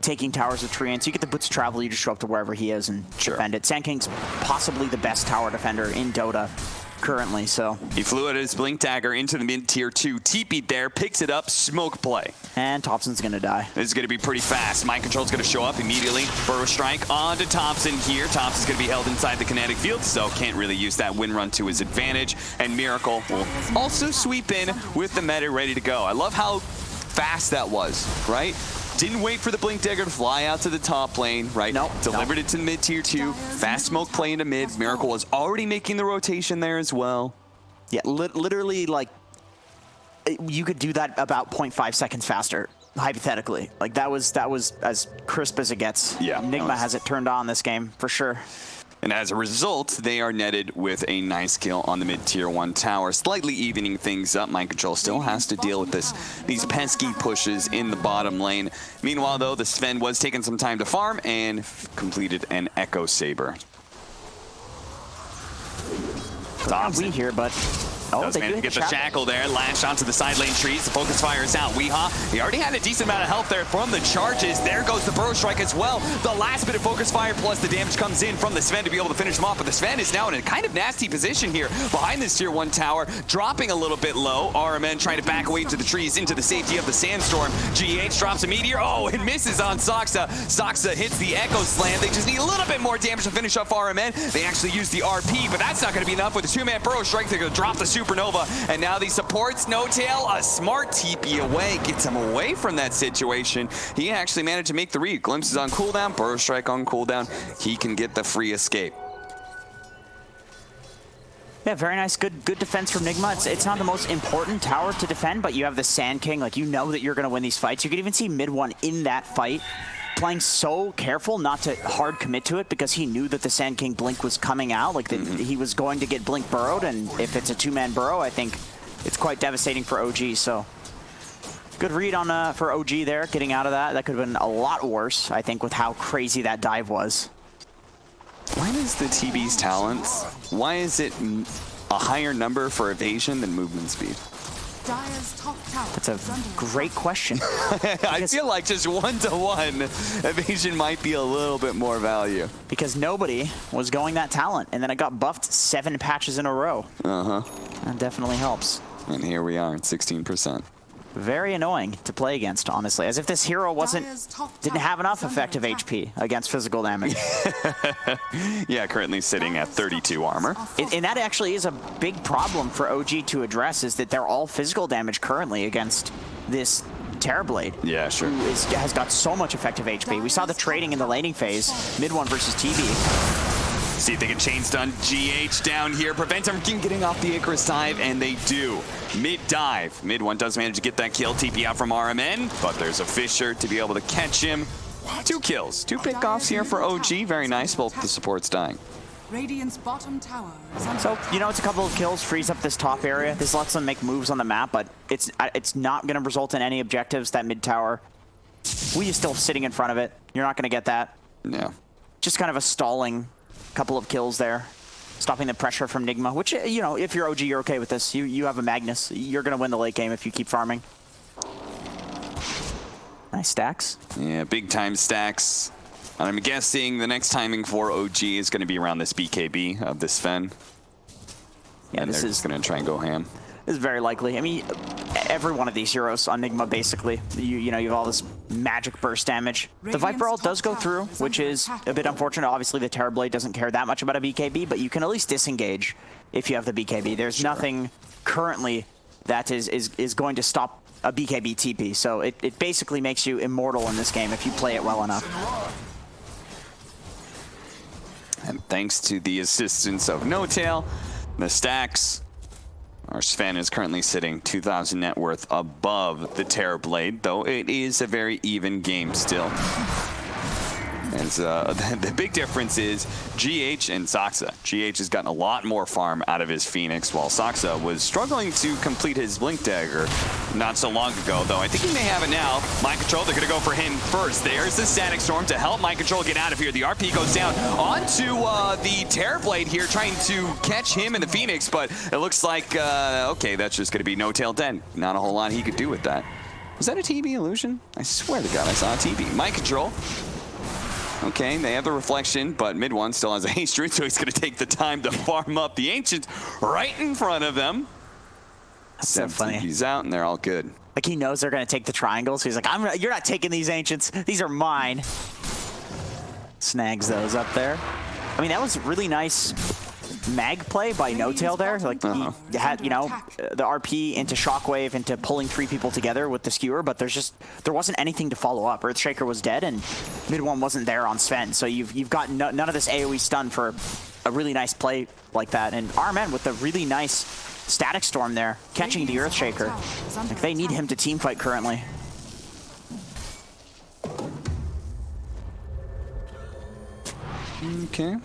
S1: taking towers with treants. You get the Boots of Travel, you just show up to wherever he is and defend it. Sand King's possibly the best tower defender in Dota currently, so.
S2: He flew at his Blink Dagger into the mid-tier 2, TP'd there, picks it up, smoke play.
S1: And Thompson's gonna die.
S2: This is gonna be pretty fast. Mind Control's gonna show up immediately. Burrow Strike onto Thompson here. Thompson's gonna be held inside the kinetic field, so can't really use that win run to his advantage. And Miracle will also sweep in with the meta ready to go. I love how fast that was, right? Didn't wait for the Blink Dagger to fly out to the top lane, right?
S1: Nope.
S2: Delivered it to the mid-tier 2. Fast smoke play into mid. Miracle was already making the rotation there as well.
S1: Yeah, literally, like, you could do that about 0.5 seconds faster, hypothetically. Like, that was as crisp as it gets.
S2: Yeah.
S1: Nigma has it turned on this game, for sure.
S2: And as a result, they are netted with a nice kill on the mid-tier 1 tower, slightly evening things up. Mind Control still has to deal with these pesky pushes in the bottom lane. Meanwhile, though, the Sven was taking some time to farm and completed an Echo Saber.
S1: Thompson here, but
S2: Does manage to get the shackle there, latched onto the side lane trees. The focus fire is out. Weehaw, he already had a decent amount of health there from the charges. There goes the Burrow Strike as well. The last bit of focus fire plus the damage comes in from the Sven to be able to finish him off. But the Sven is now in a kind of nasty position here behind this tier 1 tower, dropping a little bit low. RMN trying to back away into the trees, into the safety of the Sandstorm. GH drops a meteor. Oh, it misses on Soxa. Soxa hits the Echo Slam. They just need a little bit more damage to finish off RMN. They actually use the RP, but that's not going to be enough. With a 2-man Burrow Strike, they're going to drop the Supernova. And now the supports No Tail, a smart TP away, gets him away from that situation. He actually managed to make the read. Glimpses on cooldown, Burrow Strike on cooldown. He can get the free escape.
S1: Yeah, very nice, good defense from Nigma. It's not the most important tower to defend, but you have the Sand King. Like, you know that you're going to win these fights. You could even see mid 1 in that fight playing so careful not to hard commit to it because he knew that the Sand King blink was coming out, like that he was going to get blink burrowed, and if it's a 2-man burrow, I think it's quite devastating for OG. So good read on for OG there, getting out of that. That could have been a lot worse, I think, with how crazy that dive was.
S2: Why is the TB's talents, why is it a higher number for evasion than movement speed?
S1: That's a great question.
S2: I feel like just 1-to-1 evasion might be a little bit more value.
S1: Because nobody was going that talent, and then it got buffed 7 patches in a row. That definitely helps.
S2: And here we are at 16%.
S1: Very annoying to play against, honestly. As if this hero didn't have enough effective HP against physical damage.
S2: Yeah, currently sitting at 32 armor.
S1: And that actually is a big problem for OG to address, is that they're all physical damage currently against this Terrorblade.
S2: Yeah, sure.
S1: Who has got so much effective HP. We saw the trading in the laning phase, mid 1 versus TB.
S2: See if they can chain stun GH down here, prevent him from getting off the Icarus dive, and they do. Mid dive. Mid 1 does manage to get that kill. TP out from RMN, but there's a Fissure to be able to catch him. 2 kills, 2 pickoffs here for OG. Very nice, both the supports dying.
S3: Radiant's bottom tower is under
S1: So, you know, it's a couple of kills, frees up this top area. This lets them make moves on the map, but it's not going to result in any objectives, that mid tower. We are still sitting in front of it. You're not going to get that.
S2: No.
S1: Just kind of a stalling couple of kills there, stopping the pressure from Nigma, which, you know, if you're OG, you're okay with this. You have a Magnus. You're going to win the late game if you keep farming. Nice stacks.
S2: Yeah, big time stacks. And I'm guessing the next timing for OG is going to be around this BKB of this Sven.
S1: Yeah,
S2: and they're just going to try and go ham.
S1: This is very likely. I mean, every one of these heroes on Nigma, basically, you know, you have all this magic burst damage. The Viper ult does go through, which is a bit unfortunate. Obviously, the Terrorblade doesn't care that much about a BKB, but you can at least disengage if you have the BKB. There's nothing currently that is going to stop a BKB TP, so it basically makes you immortal in this game if you play it well enough.
S2: And thanks to the assistance of No Tail, the stacks, our Sven is currently sitting 2,000 net worth above the Terrorblade, though it is a very even game still. As the big difference is GH and Saksa. GH has gotten a lot more farm out of his Phoenix, while Saksa was struggling to complete his Blink Dagger not so long ago, though I think he may have it now. Mind Control, they're going to go for him first. There's the Static Storm to help Mind Control get out of here. The RP goes down onto the Terrorblade here, trying to catch him in the Phoenix, but it looks like, okay, that's just going to be no tail dead. Not a whole lot he could do with that. Was that a TB illusion? I swear to God, I saw a TB. Mind Control. Okay, they have the reflection, but mid one still has a haste root, so he's going to take the time to farm up the Ancient right in front of them.
S1: So funny.
S2: He's out, and they're all good.
S1: Like, he knows they're going to take the triangles, so he's like, you're not taking these Ancients. These are mine. Snags those up there. I mean, that was really nice mag play by No Tail there. Like, he had, you know, the RP into Shockwave, into pulling 3 people together with the Skewer, but there wasn't anything to follow up. Earthshaker was dead, and mid one wasn't there on Sven. So you've got none of this AoE stun for a really nice play like that. And RMN with a really nice Static Storm there, catching the Earthshaker. Like, they need him to teamfight currently.
S2: Okay.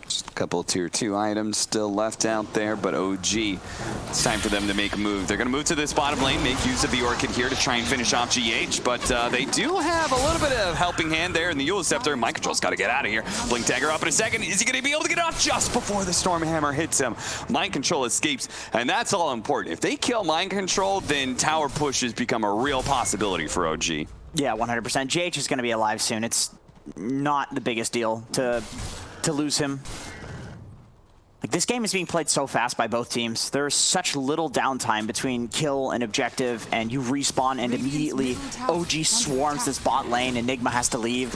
S2: Just a couple of tier 2 items still left out there, but OG, it's time for them to make a move. They're going to move to this bottom lane, make use of the Orchid here to try and finish off GH, but they do have a little bit of helping hand there in the Eula Scepter. Mind Control's got to get out of here. Blink Dagger up in a second. Is he going to be able to get off just before the Stormhammer hits him? Mind Control escapes, and that's all important. If they kill Mind Control, then tower pushes become a real possibility for OG.
S1: Yeah, 100%. GH is going to be alive soon. It's not the biggest deal to lose him. Like, this game is being played so fast by both teams. There's such little downtime between kill and objective, and you respawn and immediately OG swarms this bot lane and Nigma has to leave.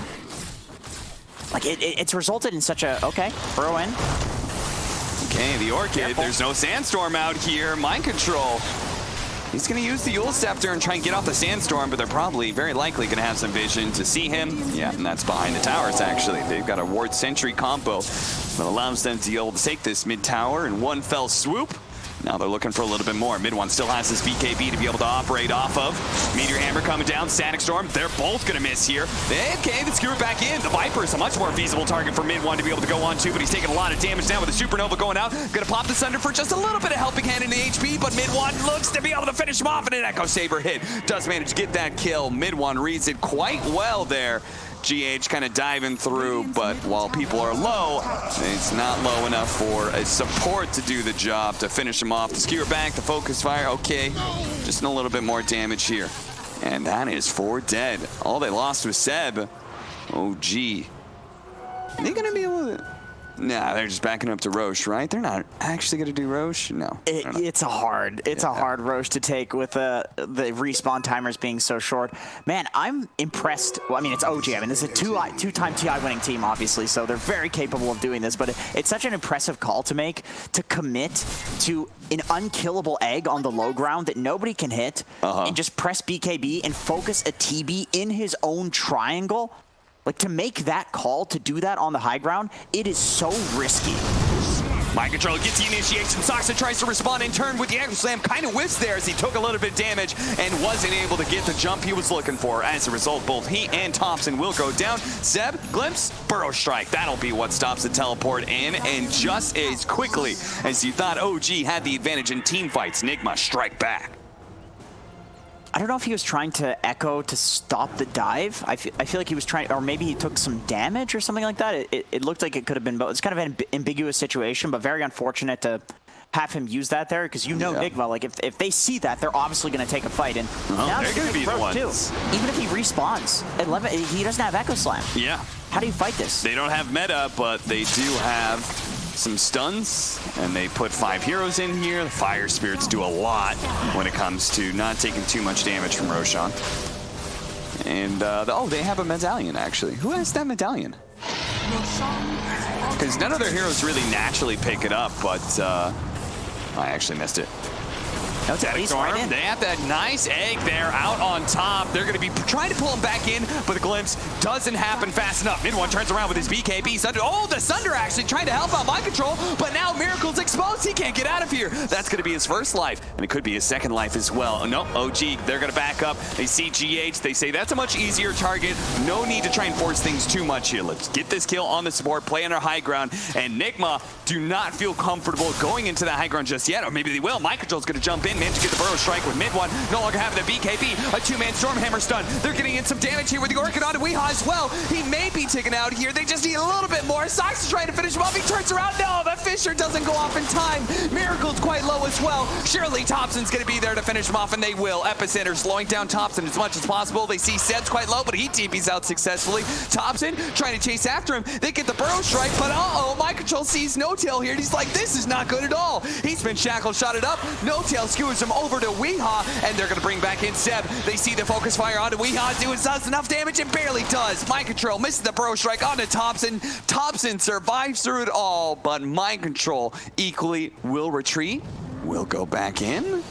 S1: Like, it's resulted in such a, okay, burrow in.
S2: Okay, the Orchid,
S1: Careful.
S2: There's no Sandstorm out here. Mind Control. He's going to use the Eula Scepter and try and get off the Sandstorm, but they're probably very likely going to have some vision to see him. Yeah, and that's behind the towers, actually. They've got a Ward Sentry combo that allows them to be able to take this mid tower in one fell swoop. Now they're looking for a little bit more. Mid one still has this BKB to be able to operate off of. Meteor Hammer coming down, Static Storm. They're both going to miss here. Okay, the Skewer back in. The Viper is a much more feasible target for mid one to be able to go on to, but he's taking a lot of damage now with the Supernova going out. Going to pop the Thunder for just a little bit of helping hand in the HP, but mid one looks to be able to finish him off, and an Echo Saber hit. Does manage to get that kill. Mid one reads it quite well there. GH kind of diving through, but while people are low, it's not low enough for a support to do the job, to finish him off. The Skewer back, the Focus Fire, okay, just a little bit more damage here. And that is 4 dead. All they lost was Seb. OG. Are they gonna be able to? Nah, they're just backing up to Roche, right? They're not actually going to do Roche? No.
S1: It's a hard Roche to take with the respawn timers being so short. Man, I'm impressed. Well, I mean, it's OG. I mean, this is a two-time TI winning team, obviously, so they're very capable of doing this, but it's such an impressive call to make, to commit to an unkillable egg on the low ground that nobody can hit, and just press BKB and focus a TB in his own triangle. Like, to make that call, to do that on the high ground, it is so risky.
S2: Mind Control gets the initiation. Saksa tries to respond in turn with the Echo Slam. Kind of whiffs there as he took a little bit of damage and wasn't able to get the jump he was looking for. As a result, both he and Thompson will go down. Seb, Glimpse, Burrow Strike. That'll be what stops the teleport in. And just as quickly as you thought OG had the advantage in team fights, Nigma strike back.
S1: I don't know if he was trying to echo to stop the dive. I feel like he was trying, or maybe he took some damage or something like that. It looked like it could have been both. It's kind of an ambiguous situation, but very unfortunate to have him use that there, because you know Nigma, like if they see that, they're obviously going to take a fight. And now
S2: they're going to be the ones.
S1: Too. Even if he respawns, he doesn't have Echo Slam.
S2: Yeah.
S1: How do you fight this?
S2: They don't have meta, but they do have some stuns, and they put 5 heroes in here. The Fire Spirits do a lot when it comes to not taking too much damage from Roshan. And, they have a medallion, actually. Who has that medallion? Because none of their heroes really naturally pick it up, but I actually missed it.
S1: No, he's right in.
S2: They have that nice egg there out on top. They're going to be trying to pull him back in, but the glimpse doesn't happen fast enough. Mid1 turns around with his BKB. Sunder, oh, the Sunder actually trying to help out Mind Control, but now Miracle's exposed. He can't get out of here. That's going to be his first life, and it could be his second life as well. No, OG, they're going to back up. They see GH. They say that's a much easier target. No need to try and force things too much here. Let's get this kill on the support, play on our high ground, and Nigma do not feel comfortable going into that high ground just yet, or maybe they will. Mind Control's going to jump in, manage to get the burrow strike with Mid1, no longer having the BKB, a two-man Stormhammer stun. They're getting in some damage here with the Orchid onto Weehaw as well. He may be taken out here. They just need a little bit more. Sox is trying to finish him off. He turns around. No, the Fisher doesn't go off in time. Miracle's quite low as well. Surely Thompson's going to be there to finish him off, and they will. Epicenter slowing down Thompson as much as possible. They see Seb's quite low, but he TP's out successfully. Thompson trying to chase after him. They get the burrow strike, but uh-oh, Mind Control sees No Tail here, and he's like, this is not good at all. He's been shackled, shotted up. No Tail skewers him over to Weehaw, and they're going to bring back in Seb. They see the focus fire onto Weehaw, doing enough damage, and barely does. Mind Control misses the burrow strike onto Thompson. Thompson survives through it all, but Mind Control equally will retreat. Will go back in,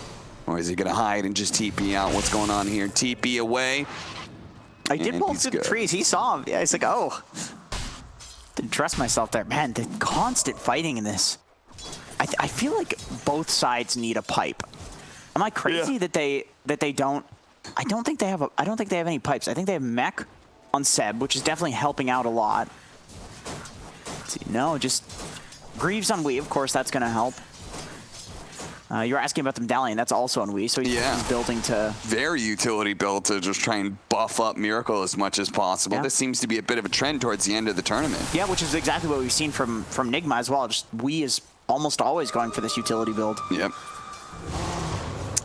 S2: or is he going to hide and just TP out? What's going on here? TP away.
S1: I did pull through the trees. He saw him. Yeah, he's like, oh. Didn't trust myself there. Man, the constant fighting in this. I feel like both sides need a pipe. Am I crazy that they don't? I don't think they have any pipes. I think they have mech on Seb, which is definitely helping out a lot. Let's see, no, just Greaves on Wii. Of course, that's going to help. You're asking about the medallion. That's also on Wii, so he's building to...
S2: Very utility build to just try and buff up Miracle as much as possible. This seems to be a bit of a trend towards the end of the tournament.
S1: Yeah, which is exactly what we've seen from Nigma as well. Just Wii is almost always going for this utility build.
S2: Yep.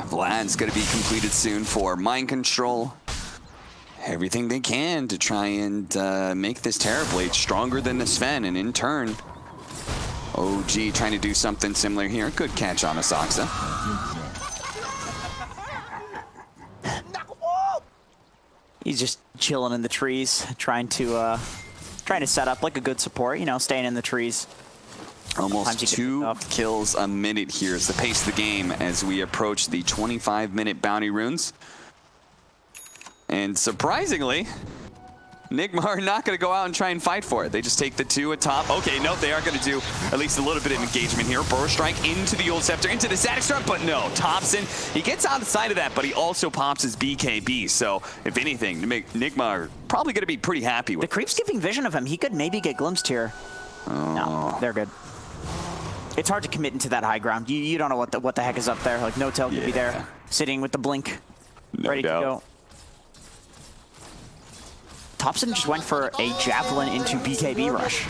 S2: Vlad's going to be completed soon for Mind Control. Everything they can to try and make this Terrorblade stronger than the Sven, and in turn, OG trying to do something similar here. Good catch on Asaxa.
S1: He's just chilling in the trees, trying to set up like a good support, you know, staying in the trees.
S2: Almost 2 kills a minute here is the pace of the game as we approach the 25-minute bounty runes. And surprisingly, Nigma are not going to go out and try and fight for it. They just take the 2 atop. Okay, no, they are going to do at least a little bit of engagement here. Burrow strike into the old scepter, into the static storm, but no. Thompson, he gets outside of that, but he also pops his BKB. So, if anything, Nigma are probably going to be pretty happy with
S1: the creep's giving vision of him. He could maybe get glimpsed here.
S2: Oh.
S1: No, they're good. It's hard to commit into that high ground. You don't know what the heck is up there. Like, No Tail could be there, sitting with the blink, ready to go. Thompson just went for a javelin into BKB rush,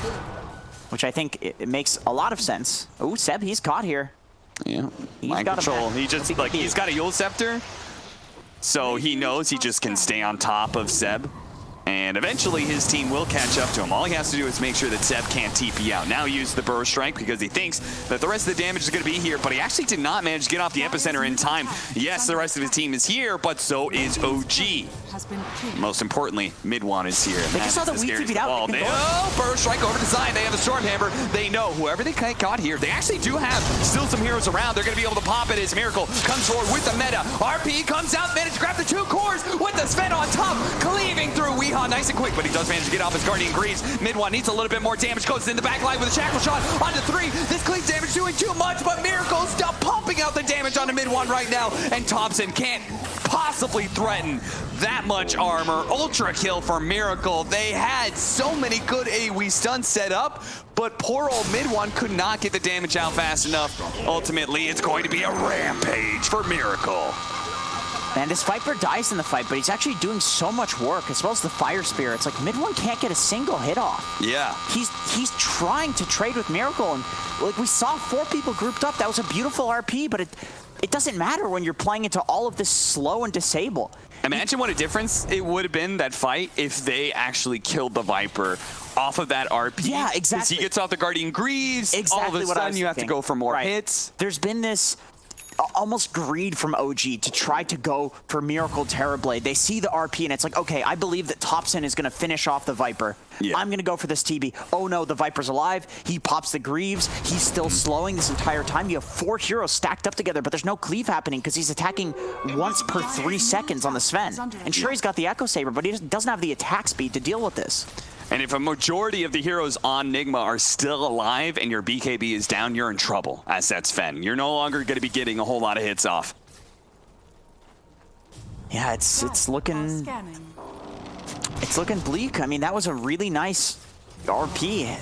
S1: which I think it makes a lot of sense. Oh, Seb, he's caught here.
S2: Yeah, Mind Control. He just, like, he's got a Yule Scepter, so he knows he just can stay on top of Seb. And eventually his team will catch up to him. All he has to do is make sure that Seb can't TP out. Now he used the burrow strike because he thinks that the rest of the damage is going to be here, but he actually did not manage to get off the epicenter in time. Yes, the rest of his team is here, but so is OG. Most importantly, Mid1 is here.
S1: They just saw the weak TP'd out.
S2: Oh, burrow strike over design. They have the Stormhammer. They know whoever they got here, they actually do have still some heroes around. They're going to be able to pop it as Miracle comes forward with the meta. RP comes out, managed to grab the 2 cores with the Sven on top, cleaving through Weehaw nice and quick, but he does manage to get off his Guardian Greaves. Mid1 needs a little bit more damage, goes in the back line with a shackle shot onto 3. This cleave damage doing too much, but Miracle's still pumping out the damage onto Mid1 right now, and Thompson can't possibly threaten that much armor. Ultra kill for Miracle. They had so many good AoE stuns set up, but poor old Mid1 could not get the damage out fast enough. Ultimately, it's going to be a rampage for Miracle.
S1: Man, this Viper dies in the fight, but he's actually doing so much work, as well as the Fire Spear. It's like Mid1 can't get a single hit off.
S2: Yeah.
S1: He's trying to trade with Miracle, and like we saw 4 people grouped up. That was a beautiful RP, but it doesn't matter when you're playing into all of this slow and disable.
S2: Imagine what a difference it would have been, that fight, if they actually killed the Viper off of that RP.
S1: Yeah, exactly.
S2: Because he gets off the Guardian Greaves,
S1: exactly.
S2: all of a sudden you have to go for more hits.
S1: There's been this almost greed from OG to try to go for Miracle Terrorblade. They see the RP and it's like, okay, I believe that Thompson is going to finish off the Viper.
S2: Yeah.
S1: I'm going to go for this TB. Oh no, the Viper's alive. He pops the Greaves. He's still slowing this entire time. You have 4 heroes stacked up together, but there's no cleave happening because he's attacking once per 3 seconds on the Sven. And sure, he's got the Echo Saber, but he doesn't have the attack speed to deal with this.
S2: And if a majority of the heroes on Nigma are still alive and your BKB is down, you're in trouble as that Sven. You're no longer going to be getting a whole lot of hits off.
S1: Yeah, it's looking bleak. I mean, that was a really nice RP.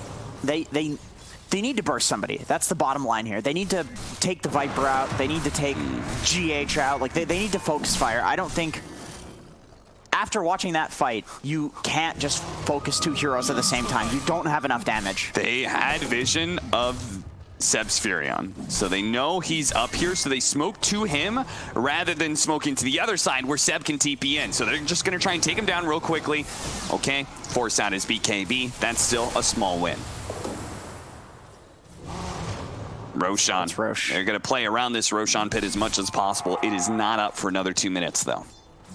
S1: They need to burst somebody. That's the bottom line here. They need to take the Viper out. They need to take GH out. Like they need to focus fire. I don't think. After watching that fight, you can't just focus 2 heroes at the same time. You don't have enough damage.
S2: They had vision of Seb's Furion, so they know he's up here, so they smoke to him rather than smoking to the other side where Seb can TP in. So they're just going to try and take him down real quickly. Okay, force out his BKB. That's still a small win. Roshan. They're going to play around this Roshan pit as much as possible. It is not up for another 2 minutes, though.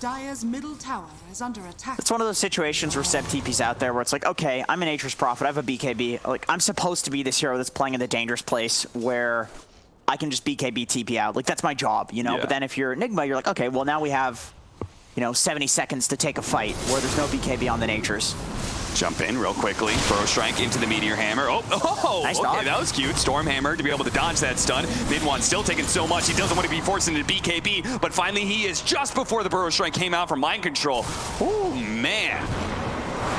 S3: Dire's middle tower is under attack.
S1: It's one of those situations where Seb TP's out there where it's like, okay, I'm an Nature's Prophet, I have a BKB. Like, I'm supposed to be this hero that's playing in the dangerous place where I can just BKB TP out. Like, that's my job, you know?
S2: Yeah.
S1: But then if you're Nigma, you're like, okay, well, now we have, 70 seconds to take a fight where there's no BKB on the Natures.
S2: Jump in real quickly. Burrow Strike into the Meteor Hammer. Oh,
S1: nice
S2: okay,
S1: dodge.
S2: that was cute. Storm Hammer to be able to dodge that stun. Mid-1 still taking so much. He doesn't want to be forced into BKB, but finally he is just before the Burrow Strike came out from Mind Control. Oh, man.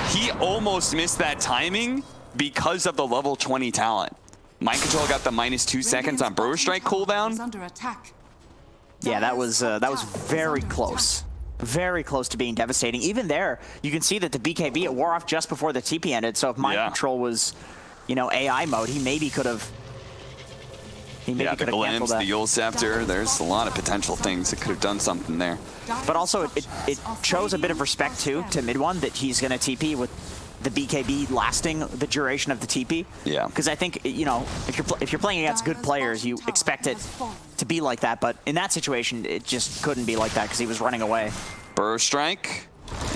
S2: He almost missed that timing because of the level 20 talent. Mind Control got the -2 seconds on Burrow Strike cooldown.
S1: Yeah, that was very close. Very close to being devastating. Even there, you can see that the BKB, it wore off just before the TP ended. So if Mind Control was, AI mode, he maybe could have. The Glimpse, the Yule Scepter. There's a lot of potential things that could have done something there. But also, it shows a bit of respect too to Mid-1 that he's going to TP with the BKB lasting the duration of the TP. Yeah. Because I think if you're playing against good players, you expect it to be like that. But in that situation, it just couldn't be like that because he was running away. Burrow Strike.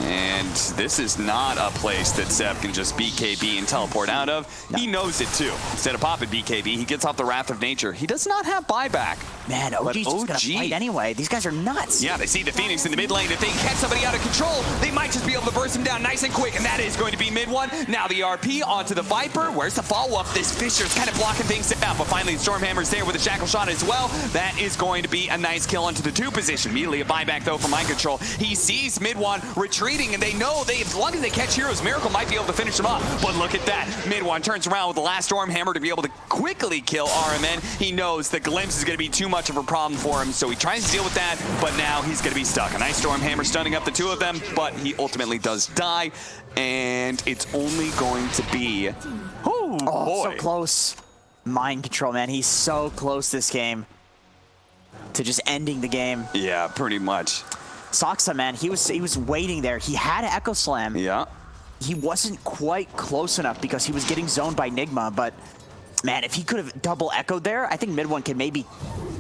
S1: And this is not a place that Seb can just BKB and teleport out of. No. He knows it too. Instead of popping BKB, he gets off the Wrath of Nature. He does not have buyback. Man, OG's just gonna fight anyway. These guys are nuts. Yeah, they see the Phoenix in the mid lane. If they can catch somebody out of control, they might just be able to burst him down nice and quick. And that is going to be Mid-1. Now the RP onto the Viper. Where's the follow-up? This Fisher's kind of blocking things down. But finally, Stormhammer's there with a Shackle Shot as well. That is going to be a nice kill onto the 2 position. Immediately a buyback though for Mind Control. He sees Mid-1 retreating, and they know as long as they catch heroes, Miracle might be able to finish them up. But look at that. Mid-1 turns around with the last Storm Hammer to be able to quickly kill RMN. He knows the Glimpse is going to be too much of a problem for him, so he tries to deal with that, but now he's going to be stuck. A nice Storm Hammer stunning up the 2 of them, but he ultimately does die, and it's only going to be... Oh, boy. So close. Mind Control, man. He's so close this game to just ending the game. Yeah, pretty much. Soxa, man, he was waiting there. He had an Echo Slam. Yeah. He wasn't quite close enough because he was getting zoned by Nigma, but man, if he could have double echoed there, I think Mid-1 can maybe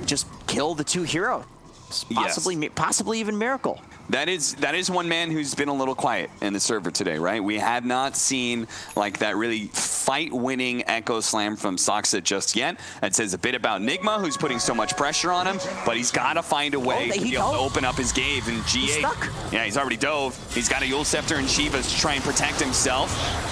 S1: just kill the 2 heroes. Possibly even Miracle. That is one man who's been a little quiet in the server today, right? We have not seen like that really fight-winning Echo Slam from Soxa just yet. That says a bit about Nigma, who's putting so much pressure on him, but he's got to find a way to be able to open up his cave. And GA, yeah, he's already dove. He's got a Yule Scepter and Shivas to try and protect himself.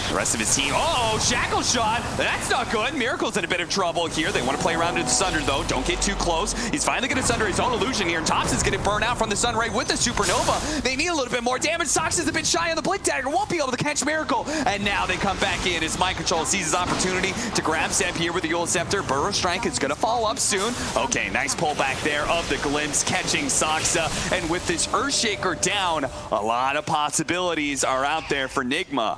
S1: The rest of his team, Shackle Shot. That's not good. Miracle's in a bit of trouble here. They want to play around to the Sunder, though. Don't get too close. He's finally going to Sunder his own illusion here. Thompson's getting burned out from the Sun Ray with the Supernova. They need a little bit more damage. Sox is a bit shy on the Blink Dagger. Won't be able to catch Miracle. And now they come back in as Mind Control sees his opportunity to grab Seb here with the Yule Scepter. Burrow Strike is going to follow up soon. Okay, nice pullback there of the Glimpse catching Soxa. And with this Earthshaker down, a lot of possibilities are out there for Nigma.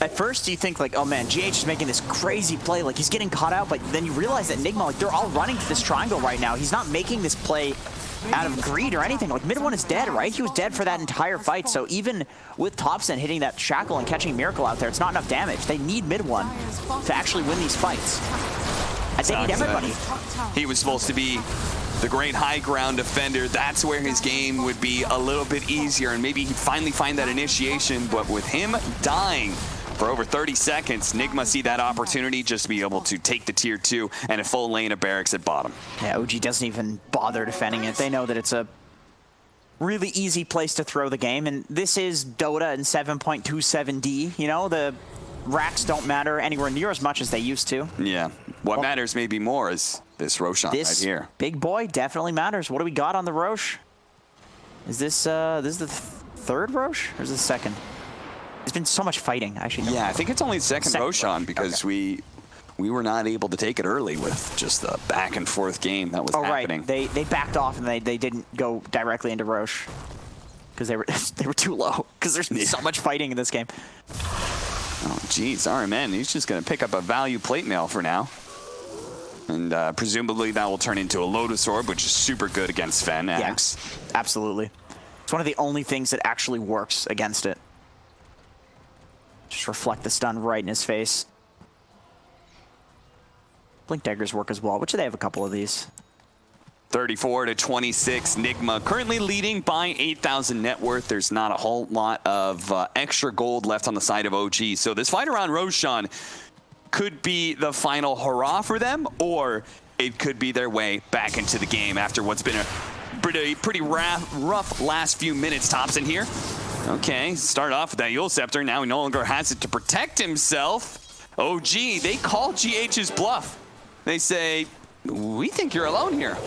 S1: At first you think like, oh man, GH is making this crazy play, like he's getting caught out, but then you realize that Nigma, like they're all running to this triangle right now. He's not making this play out of greed or anything. Like Mid-1 is dead, right? He was dead for that entire fight. So even with Thompson hitting that Shackle and catching Miracle out there, it's not enough damage. They need Mid-1 to actually win these fights. They need everybody.
S2: He was supposed to be the great high ground defender. That's where his game would be a little bit easier, and maybe he'd finally find that initiation. But with him dying for over 30 seconds, Nigma see that opportunity just to be able to take the tier 2 and a full lane of barracks at bottom.
S1: Yeah, OG doesn't even bother defending it. They know that it's a really easy place to throw the game, and this is Dota and 7.27D. You know, the racks don't matter anywhere near as much as they used to.
S2: Yeah, what matters maybe more is this Roshan right here.
S1: Big boy definitely matters. What do we got on the Roche? Is this the third Roche, or is this the second? There's been so much fighting, actually.
S2: Yeah, I think it's only the second Roshan because we were not able to take it early with just the back and forth game that was happening.
S1: Right. They backed off and they didn't go directly into Roche because they were too low because there's been so much fighting in this game.
S2: Oh, geez, RMN, he's just going to pick up a value plate mail for now. And presumably that will turn into a Lotus Orb, which is super good against Fen.
S1: Yeah, absolutely. It's one of the only things that actually works against it. Just reflect the stun right in his face. Blink daggers work as well, which they have a couple of these.
S2: 34 to 26, Nigma currently leading by 8,000 net worth. There's not a whole lot of extra gold left on the side of OG. So this fight around Roshan could be the final hurrah for them, or it could be their way back into the game after what's been a pretty rough last few minutes. Thompson here. Okay, start off with that Yule Scepter. Now he no longer has it to protect himself. OG, they call GH's bluff. They say, we think you're alone here.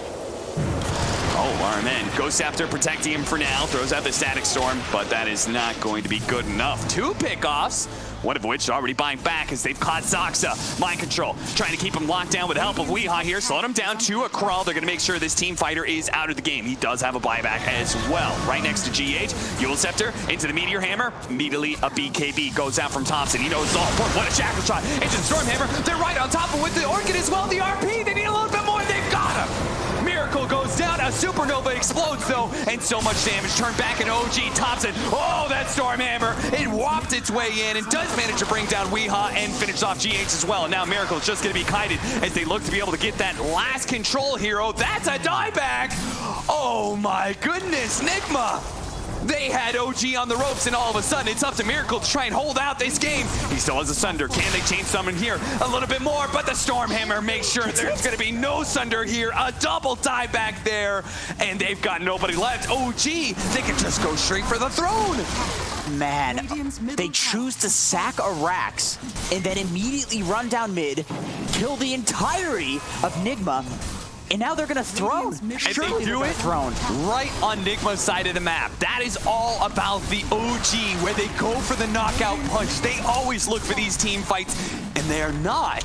S2: Oh, RMN goes after protecting him for now, throws out the Static Storm, but that is not going to be good enough. 2 pickoffs, one of which already buying back as they've caught Zoxa. Mind control, trying to keep him locked down with the help of Weehaw here, slowed him down to a crawl. They're going to make sure this team fighter is out of the game. He does have a buyback as well. Right next to GH, Yule Scepter into the Meteor Hammer. Immediately a BKB goes out from Thompson. He knows it's all important. What a shackle shot into the Storm Hammer. They're right on top of with the Orchid as well. The RP, they need a little bit more. They've got him. Miracle goes down, a supernova explodes though, and so much damage turned back in OG. Thompson, oh, that Storm Hammer, it whopped its way in and does manage to bring down Weehaw and finish off GH as well. And now Miracle is just going to be kited as they look to be able to get that last control hero. That's a dieback. Oh my goodness, Nigma. They had OG on the ropes, and all of a sudden it's up to Miracle to try and hold out this game. He still has a Sunder. Can they chain summon here? A little bit more, but the Storm Hammer makes sure there's going to be no Sunder here. A double tie back there, and they've got nobody left. OG, they can just go straight for the throne.
S1: Man, they choose to sack Arax and then immediately run down mid, kill the entirety of Nigma, and now they're going to throne. Surely
S2: they do it
S1: throne.
S2: Right on Nigma's side of the map. That is all about the OG, where they go for the knockout punch. They always look for these team fights, and they're not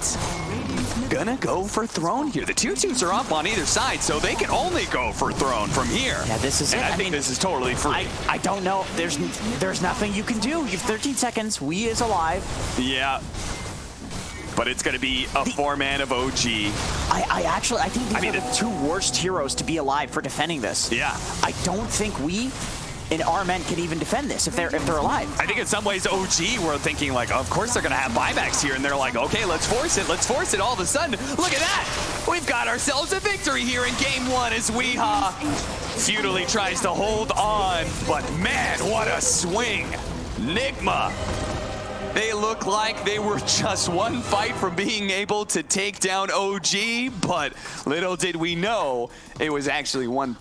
S2: gonna go for throne here. The tier 2s are up on either side, so they can only go for throne from here.
S1: Yeah, this is
S2: and
S1: it.
S2: I think this is totally free.
S1: I don't know. There's nothing you can do. You have 13 seconds. We is alive.
S2: Yeah. But it's going to be a 4-man of OG.
S1: I think these are the 2 worst heroes to be alive for defending this.
S2: Yeah.
S1: I don't think we and our men can even defend this if they're alive.
S2: I think in some ways OG were thinking like, of course they're going to have buybacks here, and they're like, okay, let's force it. Let's force it. All of a sudden, look at that. We've got ourselves a victory here in game 1 as Weehaw futilely tries to hold on. But man, what a swing. Nigma. They look like they were just one fight from being able to take down OG, but little did we know it was actually one